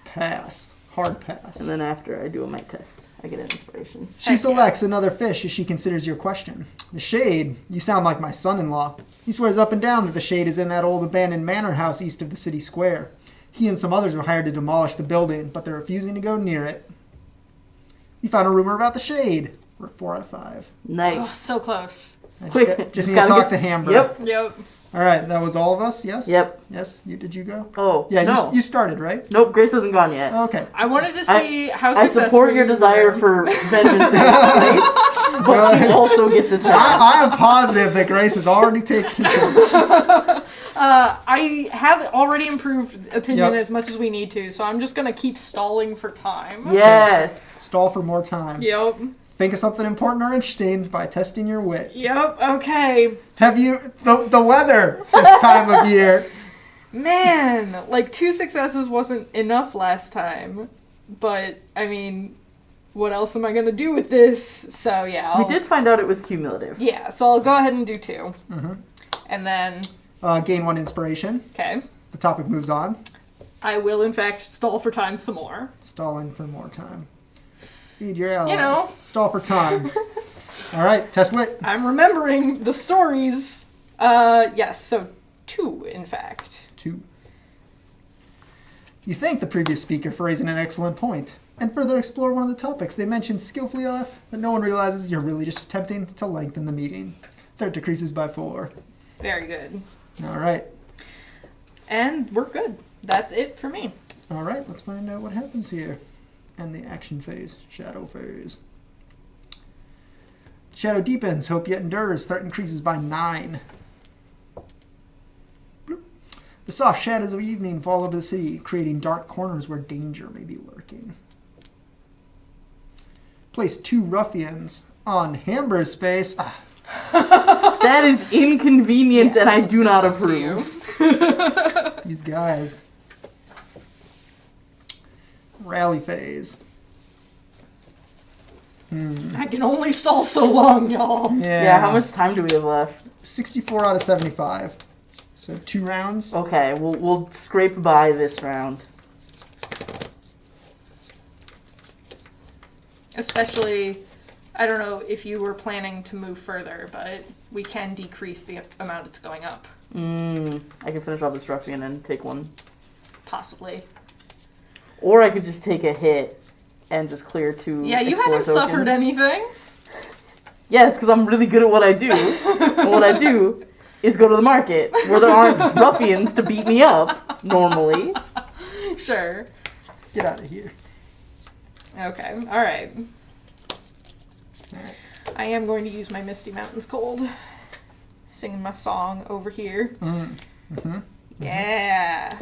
[SPEAKER 2] Pass. Hard pass.
[SPEAKER 4] And then after I do a might test, I get an inspiration.
[SPEAKER 2] She selects another fish as she considers your question. The Shade. You sound like my son-in-law. He swears up and down that the Shade is in that old abandoned manor house east of the city square. He and some others were hired to demolish the building, but they're refusing to go near it. You found a rumor about the Shade. We're at 4 out of 5.
[SPEAKER 4] Nice.
[SPEAKER 3] Oh, so close.
[SPEAKER 2] I
[SPEAKER 4] Quick.
[SPEAKER 2] just need to
[SPEAKER 4] gotta
[SPEAKER 2] talk
[SPEAKER 4] get-
[SPEAKER 2] to Hamber.
[SPEAKER 4] Yep.
[SPEAKER 3] Yep.
[SPEAKER 2] All right, that was all of us, yes?
[SPEAKER 4] Yep.
[SPEAKER 2] Yes, did you go?
[SPEAKER 4] Oh,
[SPEAKER 2] Yeah,
[SPEAKER 4] no.
[SPEAKER 2] you started, right?
[SPEAKER 4] Nope, Grace hasn't gone yet.
[SPEAKER 2] Okay.
[SPEAKER 3] I wanted to see how
[SPEAKER 4] I
[SPEAKER 3] successful
[SPEAKER 4] support your
[SPEAKER 3] you
[SPEAKER 4] desire
[SPEAKER 3] were.
[SPEAKER 4] for vengeance in this place, but she also gets attacked.
[SPEAKER 2] I am positive that Grace has already taken control.
[SPEAKER 3] I have already improved opinion
[SPEAKER 2] Yep.
[SPEAKER 3] as much as we need to, so I'm just gonna keep stalling for time.
[SPEAKER 4] Yes.
[SPEAKER 2] Stall for more time.
[SPEAKER 3] Yep.
[SPEAKER 2] Think of something important or interesting by testing your wit.
[SPEAKER 3] Yep. Okay.
[SPEAKER 2] Have you the weather this time of year?
[SPEAKER 3] Man, like 2 successes wasn't enough last time, but I mean, what else am I gonna do with this? So yeah,
[SPEAKER 4] We did find out it was cumulative.
[SPEAKER 3] Yeah, so I'll go ahead and do 2,
[SPEAKER 2] Mhm.
[SPEAKER 3] and then
[SPEAKER 2] Gain 1 inspiration.
[SPEAKER 3] okay,
[SPEAKER 2] The topic moves on.
[SPEAKER 3] I will in fact stall for time some more.
[SPEAKER 2] Stalling for more time. Feed your allies.
[SPEAKER 3] You know.
[SPEAKER 2] Stall for time. All right, test wit.
[SPEAKER 3] I'm remembering the stories. Yes, so 2 in fact.
[SPEAKER 2] 2. You thank the previous speaker for raising an excellent point, and further explore one of the topics they mentioned skillfully enough that no one realizes you're really just attempting to lengthen the meeting. Threat decreases by 4.
[SPEAKER 3] Very good.
[SPEAKER 2] All right.
[SPEAKER 3] And we're good. That's it for me.
[SPEAKER 2] All right, let's find out what happens here. And the action phase, shadow phase. Shadow deepens, hope yet endures, threat increases by 9. Bloop. The soft shadows of evening fall over the city, creating dark corners where danger may be lurking. Place 2 ruffians on Hambur's space.
[SPEAKER 4] That is inconvenient, and I do not
[SPEAKER 3] That's to
[SPEAKER 4] approve.
[SPEAKER 2] These guys. Rally phase.
[SPEAKER 3] I can only stall so long, y'all.
[SPEAKER 4] Yeah, how much time do we have left?
[SPEAKER 2] 64 out of 75. So 2 rounds.
[SPEAKER 4] Okay, we'll scrape by this round.
[SPEAKER 3] Especially, I don't know if you were planning to move further, but we can decrease the amount it's going up.
[SPEAKER 4] I can finish off this ruffian and take one.
[SPEAKER 3] Possibly.
[SPEAKER 4] Or I could just take a hit and just clear 2
[SPEAKER 3] Yeah, you
[SPEAKER 4] explore
[SPEAKER 3] haven't suffered
[SPEAKER 4] tokens.
[SPEAKER 3] anything.
[SPEAKER 4] Yes, because I'm really good at what I do. And what I do is go to the market where there aren't ruffians to beat me up normally.
[SPEAKER 3] Sure.
[SPEAKER 2] Get out of here.
[SPEAKER 3] Okay, alright. I am going to use my Misty Mountains Cold. Singing my song over here. Yeah.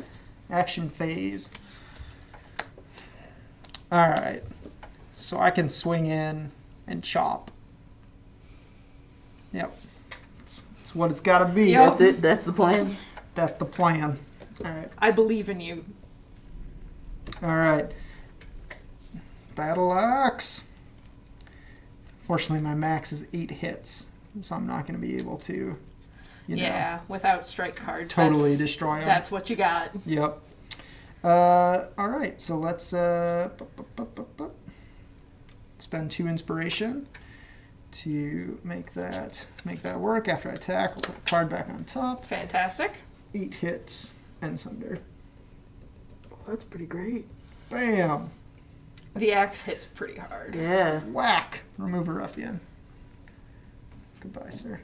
[SPEAKER 2] Action phase. Alright. So I can swing in and chop. Yep. It's what it's got to be.
[SPEAKER 3] Yep.
[SPEAKER 4] That's it. That's the plan.
[SPEAKER 2] That's the plan. Alright.
[SPEAKER 3] I believe in you.
[SPEAKER 2] Alright. Battle axe. Fortunately, my max is 8 hits, so I'm not going to be able to,
[SPEAKER 3] Yeah, without strike cards.
[SPEAKER 2] totally
[SPEAKER 3] that's,
[SPEAKER 2] destroy them.
[SPEAKER 3] That's what you got.
[SPEAKER 2] Yep. All right, so let's spend 2 inspiration to make that work. After I attack, we'll put the card back on top.
[SPEAKER 3] Fantastic.
[SPEAKER 2] 8 hits and sunder.
[SPEAKER 4] That's pretty great.
[SPEAKER 2] Bam!
[SPEAKER 3] The axe hits pretty hard.
[SPEAKER 4] Yeah.
[SPEAKER 2] Whack! Remove a ruffian. Goodbye, sir.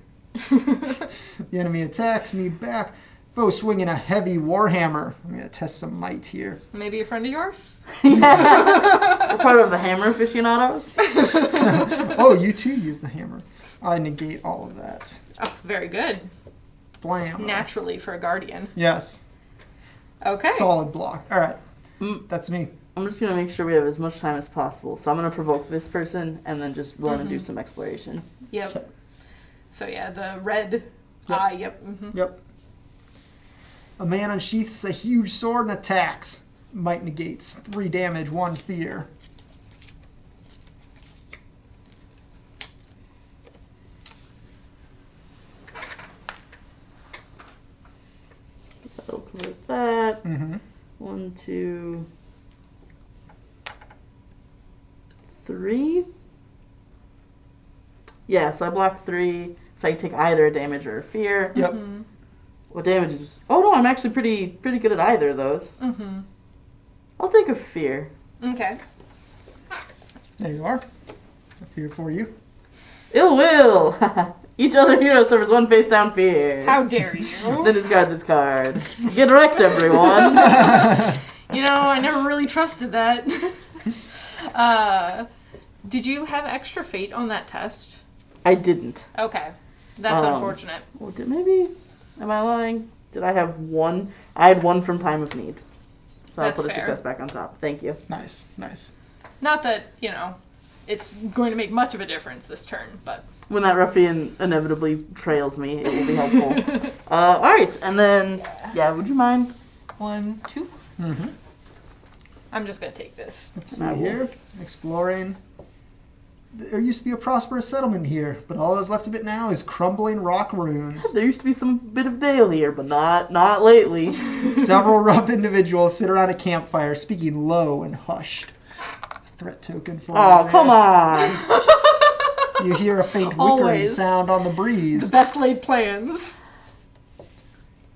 [SPEAKER 2] The enemy attacks me back. Foe swinging a heavy warhammer. I'm going to test some might here.
[SPEAKER 3] Maybe a friend of yours?
[SPEAKER 4] We're part of the hammer aficionados.
[SPEAKER 2] Oh, you too use the hammer. I negate all of that.
[SPEAKER 3] Oh, very good.
[SPEAKER 2] Blam.
[SPEAKER 3] Naturally for a guardian.
[SPEAKER 2] Yes.
[SPEAKER 3] Okay.
[SPEAKER 2] Solid block. All right. That's me.
[SPEAKER 4] I'm just going to make sure we have as much time as possible. So I'm going to provoke this person and then just run and do some exploration.
[SPEAKER 3] Yep.
[SPEAKER 2] Okay.
[SPEAKER 3] So yeah, the red
[SPEAKER 2] Yep.
[SPEAKER 3] eye, yep. Mm-hmm.
[SPEAKER 2] Yep. A man unsheaths a huge sword and attacks. Might negates 3 damage, 1 fear.
[SPEAKER 4] That'll cover that.
[SPEAKER 2] Mm-hmm.
[SPEAKER 4] 1, 2, 3. Yeah, so I block 3. So I take either a damage or a fear.
[SPEAKER 2] Yep.
[SPEAKER 4] What damage is? Oh no, I'm actually pretty good at either of those.
[SPEAKER 3] Mm-hmm.
[SPEAKER 4] I'll take a fear.
[SPEAKER 3] Okay.
[SPEAKER 2] There you are. A fear for you.
[SPEAKER 4] Ill will. Each other hero suffers 1 face down fear.
[SPEAKER 3] How dare you?
[SPEAKER 4] Then discard this card. Get wrecked, everyone.
[SPEAKER 3] You know, I never really trusted that. Did you have extra fate on that test?
[SPEAKER 4] I didn't.
[SPEAKER 3] Okay. That's unfortunate.
[SPEAKER 4] Well, maybe. Am I lying? Did I have 1? I had 1 from Time of Need. So I'll
[SPEAKER 3] That's
[SPEAKER 4] put a
[SPEAKER 3] fair.
[SPEAKER 4] success back on top. Thank you.
[SPEAKER 2] Nice, nice.
[SPEAKER 3] Not that, you know, it's going to make much of a difference this turn, but
[SPEAKER 4] When that ruffian inevitably trails me, it will be helpful. Alright, and then, yeah, would you mind?
[SPEAKER 3] 1, 2.
[SPEAKER 2] Mm-hmm.
[SPEAKER 3] I'm just gonna take this.
[SPEAKER 2] Let's see here. Exploring. There used to be a prosperous settlement here, but all that's left of it now is crumbling rock ruins.
[SPEAKER 4] There used to be some bit of Dale here, but not lately.
[SPEAKER 2] Several rough individuals sit around a campfire, speaking low and hushed. Threat token for
[SPEAKER 4] Oh,
[SPEAKER 2] you
[SPEAKER 4] come
[SPEAKER 2] there.
[SPEAKER 4] on!
[SPEAKER 2] You hear a faint whickering
[SPEAKER 3] Always.
[SPEAKER 2] sound on the
[SPEAKER 3] The
[SPEAKER 2] breeze.
[SPEAKER 3] best laid plans.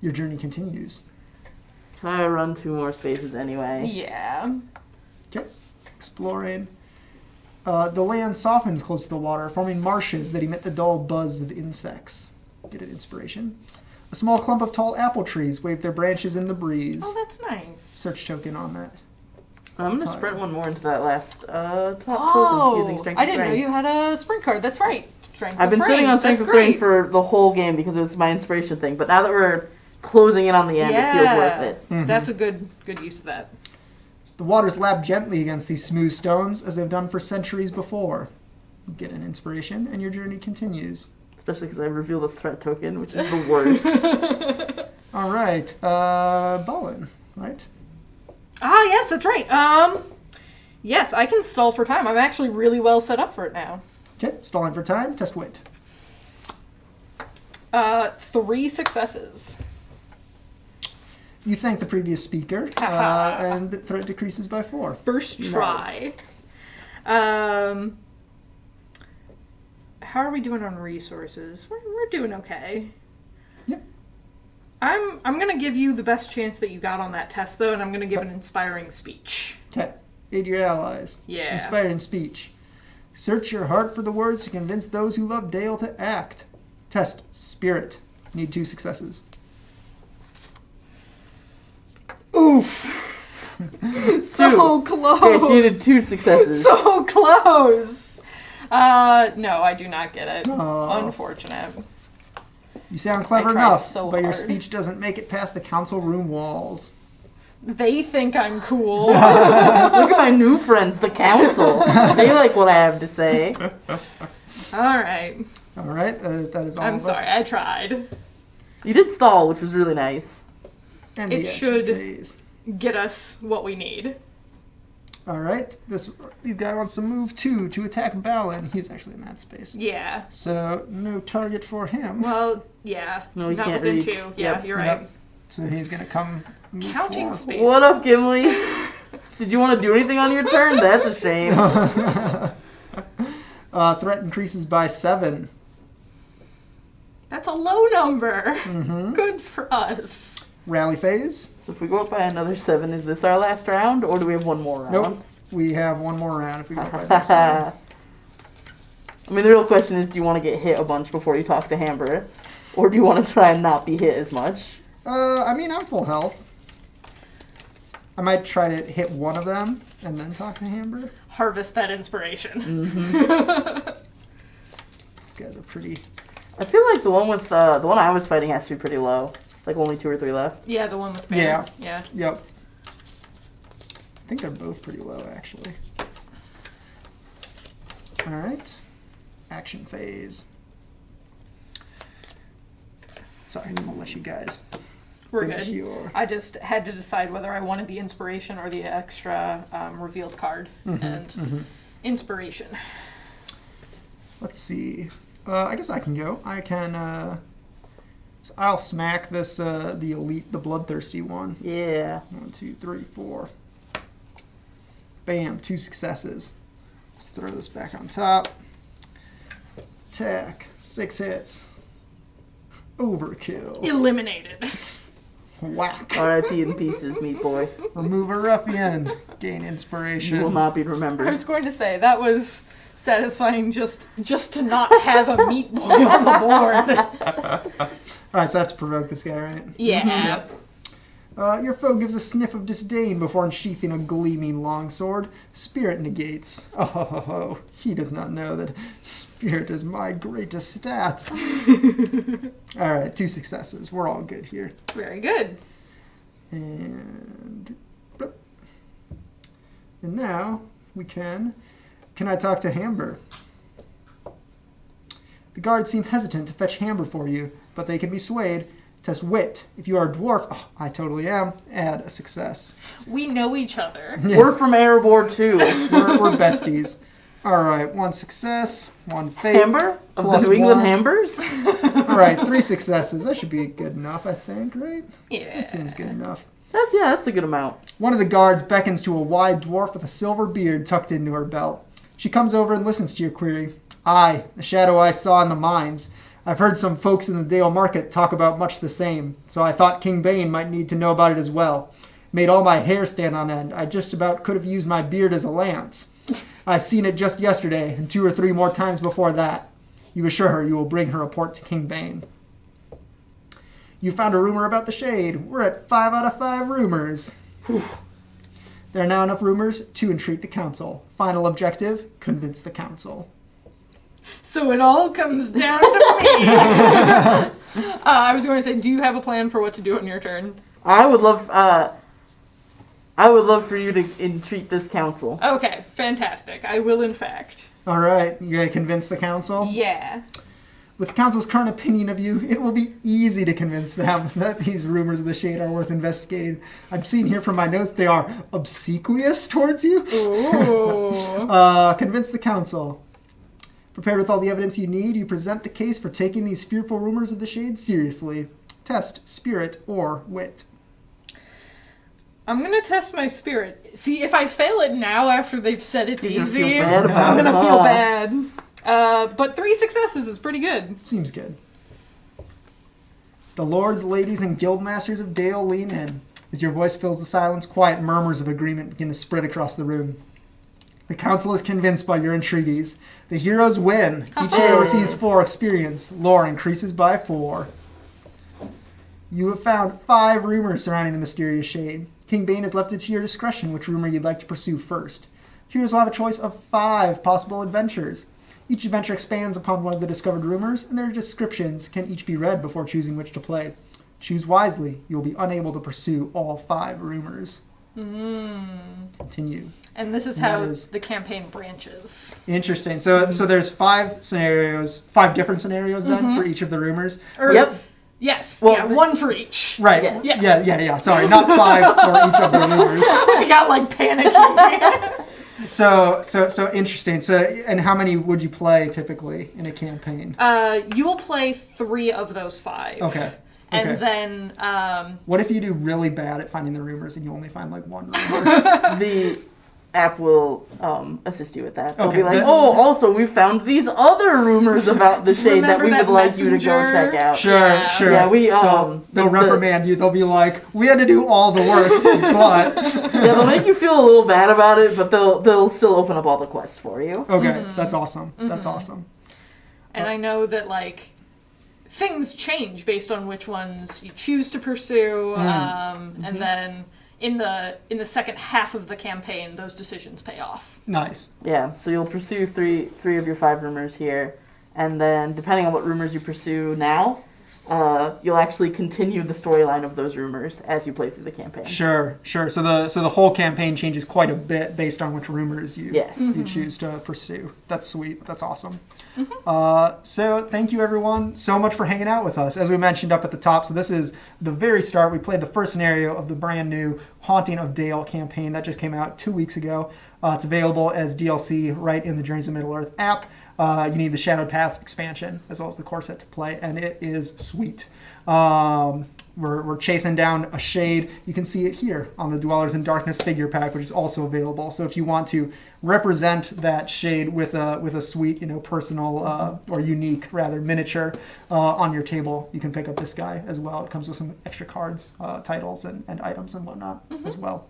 [SPEAKER 2] Your journey continues.
[SPEAKER 4] Can I run 2 more spaces anyway?
[SPEAKER 3] Yeah.
[SPEAKER 2] Okay. Exploring. The land softens close to the water, forming marshes that emit the dull buzz of insects. Get an inspiration. A small clump of tall apple trees wave their branches in the breeze.
[SPEAKER 3] Oh, that's nice.
[SPEAKER 2] Search token on that.
[SPEAKER 4] I'm going to sprint one more into that last top token
[SPEAKER 3] Oh,
[SPEAKER 4] using Strength
[SPEAKER 3] I
[SPEAKER 4] of
[SPEAKER 3] didn't know
[SPEAKER 4] Grain.
[SPEAKER 3] you had a sprint card. That's right. Strength
[SPEAKER 4] I've been
[SPEAKER 3] of
[SPEAKER 4] sitting
[SPEAKER 3] Grain.
[SPEAKER 4] on Strength
[SPEAKER 3] That's
[SPEAKER 4] of Grain
[SPEAKER 3] great.
[SPEAKER 4] for the whole game because it was my inspiration thing, but now that we're closing in on the end, it feels worth it.
[SPEAKER 2] Mhm.
[SPEAKER 3] That's a good use of that.
[SPEAKER 2] The waters lap gently against these smooth stones as they've done for centuries before. Get an inspiration, and your journey continues.
[SPEAKER 4] Especially because I revealed a threat token, which is the worst.
[SPEAKER 2] All right, Bowen, right?
[SPEAKER 3] Ah, yes, that's right. Yes, I can stall for time. I'm actually really well set up for it now.
[SPEAKER 2] Okay, stalling for time. Test wit.
[SPEAKER 3] 3 successes.
[SPEAKER 2] You thank the previous speaker, and the threat decreases by 4.
[SPEAKER 3] First try. How are we doing on resources? We're doing okay.
[SPEAKER 2] Yep.
[SPEAKER 3] I'm gonna give you the best chance that you got on that test though, and I'm gonna give an inspiring speech.
[SPEAKER 2] Okay. Aid your allies.
[SPEAKER 3] Yeah.
[SPEAKER 2] Inspiring speech. Search your heart for the words to convince those who love Dale to act. Test spirit. Need 2 successes.
[SPEAKER 3] Oof. So close.
[SPEAKER 4] Okay, she needed 2 successes.
[SPEAKER 3] So close. No, I do not get it.
[SPEAKER 2] Oh.
[SPEAKER 3] Unfortunate.
[SPEAKER 2] You sound clever
[SPEAKER 3] I tried
[SPEAKER 2] enough,
[SPEAKER 3] so
[SPEAKER 2] but your
[SPEAKER 3] hard.
[SPEAKER 2] speech doesn't make it past the council room walls.
[SPEAKER 3] They think I'm cool.
[SPEAKER 4] Look at my new friends, the council. They like what I have to say.
[SPEAKER 3] All right.
[SPEAKER 2] All right, that is all
[SPEAKER 3] I'm
[SPEAKER 2] of
[SPEAKER 3] sorry.
[SPEAKER 2] us.
[SPEAKER 3] I tried.
[SPEAKER 4] You did stall, which was really nice.
[SPEAKER 2] And
[SPEAKER 3] It
[SPEAKER 2] the action
[SPEAKER 3] should-
[SPEAKER 2] phase.
[SPEAKER 3] Get us what we need.
[SPEAKER 2] All right, these guy wants to move 2 to attack Balin. He's actually in that space.
[SPEAKER 3] Yeah.
[SPEAKER 2] So no target for him.
[SPEAKER 3] Well, yeah.
[SPEAKER 4] No, he
[SPEAKER 3] Not
[SPEAKER 4] can't
[SPEAKER 3] within
[SPEAKER 4] reach.
[SPEAKER 3] 2. Yeah,
[SPEAKER 4] Yep.
[SPEAKER 3] you're right.
[SPEAKER 2] Yep. So he's gonna come. Move
[SPEAKER 3] Counting
[SPEAKER 2] forward.
[SPEAKER 3] spaces.
[SPEAKER 4] What up, Gimli? Did you want to do anything on your turn? That's a shame.
[SPEAKER 2] Threat increases by 7.
[SPEAKER 3] That's a low number.
[SPEAKER 2] Mm-hmm.
[SPEAKER 3] Good for us.
[SPEAKER 2] Rally phase.
[SPEAKER 4] So if we go up by another 7, is this our last round, or do we have one more round?
[SPEAKER 2] Nope. We have one more round if we go by this.
[SPEAKER 4] I mean, the real question is, do you want to get hit a bunch before you talk to Hamber? Or do you want to try and not be hit as much?
[SPEAKER 2] I mean, I'm full health. I might try to hit one of them and then talk to Hamber.
[SPEAKER 3] Harvest that inspiration.
[SPEAKER 2] These guys are pretty.
[SPEAKER 4] I feel like the one with the one I was fighting has to be pretty low. Like only 2 or 3 left.
[SPEAKER 3] Yeah, the one with banner. Yeah.
[SPEAKER 2] Yep. I think they're both pretty low, actually. All right. Action phase. Sorry, I'll let you guys
[SPEAKER 3] We're
[SPEAKER 2] finish
[SPEAKER 3] good.
[SPEAKER 2] your.
[SPEAKER 3] I just had to decide whether I wanted the inspiration or the extra revealed card. And inspiration.
[SPEAKER 2] Let's see. I guess I can go. I can. So I'll smack this. The elite, the bloodthirsty one.
[SPEAKER 4] Yeah.
[SPEAKER 2] 1, 2, 3, 4. Bam! 2 successes. Let's throw this back on top. Attack. 6 hits. Overkill.
[SPEAKER 3] Eliminated.
[SPEAKER 2] Whack.
[SPEAKER 4] R.I.P. in pieces, meat boy.
[SPEAKER 2] Remove a ruffian. Gain
[SPEAKER 4] You will
[SPEAKER 2] inspiration.
[SPEAKER 4] not be
[SPEAKER 3] I
[SPEAKER 4] remembered.
[SPEAKER 3] was going to say, that was satisfying just to not have a meat boy on the board.
[SPEAKER 2] Alright, so I have to provoke this guy, right?
[SPEAKER 3] Yeah.
[SPEAKER 2] Your foe gives a sniff of disdain before unsheathing a gleaming longsword. Spirit negates. Oh, he does not know that spirit is my greatest stat. All right, 2 successes. We're all good here.
[SPEAKER 3] Very good.
[SPEAKER 2] And now we can. Can I talk to Hamber? The guards seem hesitant to fetch Hamber for you, but they can be swayed. Test wit. If you are a dwarf, I totally am, add a success.
[SPEAKER 3] We know each other.
[SPEAKER 2] Yeah.
[SPEAKER 4] We're from Erebor too.
[SPEAKER 2] We're besties. All right, 1 success, 1 fate.
[SPEAKER 4] Hamber? Of the New England Hambers?
[SPEAKER 2] All right, 3 successes. That should be good enough, I think, right?
[SPEAKER 3] Yeah.
[SPEAKER 2] That seems good enough.
[SPEAKER 4] That's a good amount.
[SPEAKER 2] One of the guards beckons to a wide dwarf with a silver beard tucked into her belt. She comes over and listens to your query. Aye, the shadow I saw in the mines. I've heard some folks in the Dale market talk about much the same, so I thought King Bane might need to know about it as well. Made all my hair stand on end. I just about could have used my beard as a lance. I seen it just yesterday, and 2 or 3 more times before that. You assure her you will bring her report to King Bane. You found a rumor about the Shade. We're at 5 out of 5 rumors. Whew. There are now enough rumors to entreat the council. Final objective, convince the council.
[SPEAKER 3] So it all comes down to me. I was going to say, do you have a plan for what to do on your turn?
[SPEAKER 4] I would love for you to entreat this council.
[SPEAKER 3] Okay, fantastic. I will, in fact.
[SPEAKER 2] All right, you gonna convince the council?
[SPEAKER 3] Yeah.
[SPEAKER 2] With the council's current opinion of you, it will be easy to convince them that these rumors of the Shade are worth investigating. I'm seeing here from my notes they are obsequious towards you.
[SPEAKER 3] Ooh.
[SPEAKER 2] Convince the council. Prepared with all the evidence you need, you present the case for taking these fearful rumors of the Shade seriously. Test spirit or wit.
[SPEAKER 3] I'm going to test my spirit. See, if I fail it now after they've said it's
[SPEAKER 4] You're gonna
[SPEAKER 3] easy,
[SPEAKER 4] feel bad about
[SPEAKER 3] I'm going to
[SPEAKER 4] it,
[SPEAKER 3] feel
[SPEAKER 4] huh?
[SPEAKER 3] bad. But 3 successes is pretty good.
[SPEAKER 2] Seems good. The lords, ladies, and guildmasters of Dale lean in. As your voice fills the silence, quiet murmurs of agreement begin to spread across the room. The council is convinced by your entreaties. The heroes win. Each hero receives 4 experience. Lore increases by 4. You have found 5 rumors surrounding the mysterious Shade. King Bane has left it to your discretion which rumor you'd like to pursue first. Heroes will have a choice of 5 possible adventures. Each adventure expands upon one of the discovered rumors, and their descriptions can each be read before choosing which to play. Choose wisely. You will be unable to pursue all 5 rumors. Continue.
[SPEAKER 3] And this is
[SPEAKER 2] And
[SPEAKER 3] how
[SPEAKER 2] that is-
[SPEAKER 3] the campaign branches.
[SPEAKER 2] Interesting. So there's 5 scenarios, 5 different scenarios then for each of the rumors.
[SPEAKER 4] Yep.
[SPEAKER 3] Yes.
[SPEAKER 4] Well,
[SPEAKER 3] yeah, 1 for each.
[SPEAKER 2] Right.
[SPEAKER 4] Yes.
[SPEAKER 3] Yes.
[SPEAKER 2] Yeah. Sorry, not 5 for each of the rumors.
[SPEAKER 3] I got like panicky.
[SPEAKER 2] So interesting. So, and how many would you play typically in a campaign?
[SPEAKER 3] You will play 3 of those 5.
[SPEAKER 2] Okay.
[SPEAKER 3] And
[SPEAKER 2] Okay.
[SPEAKER 3] then,
[SPEAKER 2] What if you do really bad at finding the rumors and you only find like 1 rumor?
[SPEAKER 4] The app will assist you with that. They'll
[SPEAKER 2] Okay,
[SPEAKER 4] be like,
[SPEAKER 2] then-
[SPEAKER 4] oh, also we found these other rumors about the Shade that
[SPEAKER 3] Remember
[SPEAKER 4] we
[SPEAKER 3] that
[SPEAKER 4] would like you to go
[SPEAKER 3] messenger?
[SPEAKER 4] check out.
[SPEAKER 2] Sure.
[SPEAKER 4] Yeah, we
[SPEAKER 2] They'll
[SPEAKER 4] the-
[SPEAKER 2] reprimand you. They'll be like, "We had to do all the work, but."
[SPEAKER 4] Yeah, they'll make you feel a little bad about it, but they'll still open up all the quests for you.
[SPEAKER 2] Okay, that's awesome. That's awesome.
[SPEAKER 3] and I know that, like, things change based on which ones you choose to pursue, and then in the second half of the campaign, those decisions pay off.
[SPEAKER 2] Nice.
[SPEAKER 4] Yeah, so you'll pursue three of your 5 rumors here, and then depending on what rumors you pursue now, you'll actually continue the storyline of those rumors as you play through the campaign.
[SPEAKER 2] Sure. So the whole campaign changes quite a bit based on which rumors you
[SPEAKER 4] Yes.
[SPEAKER 2] you choose to pursue. That's sweet. That's awesome. So thank you everyone so much for hanging out with us. As we mentioned up at the top, so this is the very start. We played the first scenario of the brand new Haunting of Dale campaign that just came out 2 weeks ago. It's available as DLC right in the Journeys of Middle-earth app. You need the Shadowed Paths expansion as well as the core set to play, and it is sweet. We're chasing down a Shade. You can see it here on the Dwellers in Darkness figure pack, which is also available. So if you want to represent that Shade with a sweet, personal or unique rather miniature on your table, you can pick up this guy as well. It comes with some extra cards, titles, and items and whatnot as well.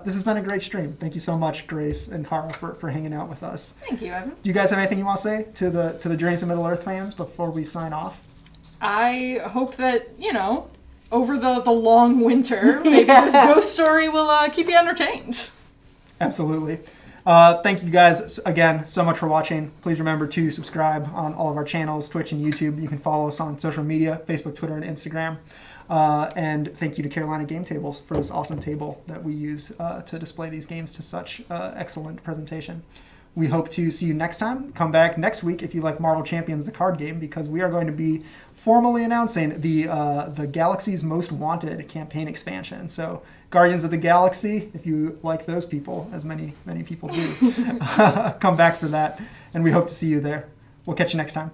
[SPEAKER 2] This has been a great stream. Thank you so much, Grace and Kara, for hanging out with us.
[SPEAKER 3] Thank you, Evan.
[SPEAKER 2] Do you guys have anything you want to say to the Journeys of Middle-earth fans before we sign off?
[SPEAKER 3] I hope that, over the long winter, maybe this ghost story will keep you entertained.
[SPEAKER 2] Absolutely. Thank you guys again so much for watching. Please remember to subscribe on all of our channels, Twitch and YouTube. You can follow us on social media, Facebook, Twitter, and Instagram. And thank you to Carolina Game Tables for this awesome table that we use to display these games to such excellent presentation. We hope to see you next time. Come back next week if you like Marvel Champions, the card game, because we are going to be formally announcing the Galaxy's Most Wanted campaign expansion. So Guardians of the Galaxy, if you like those people, as many people do, come back for that. And we hope to see you there. We'll catch you next time.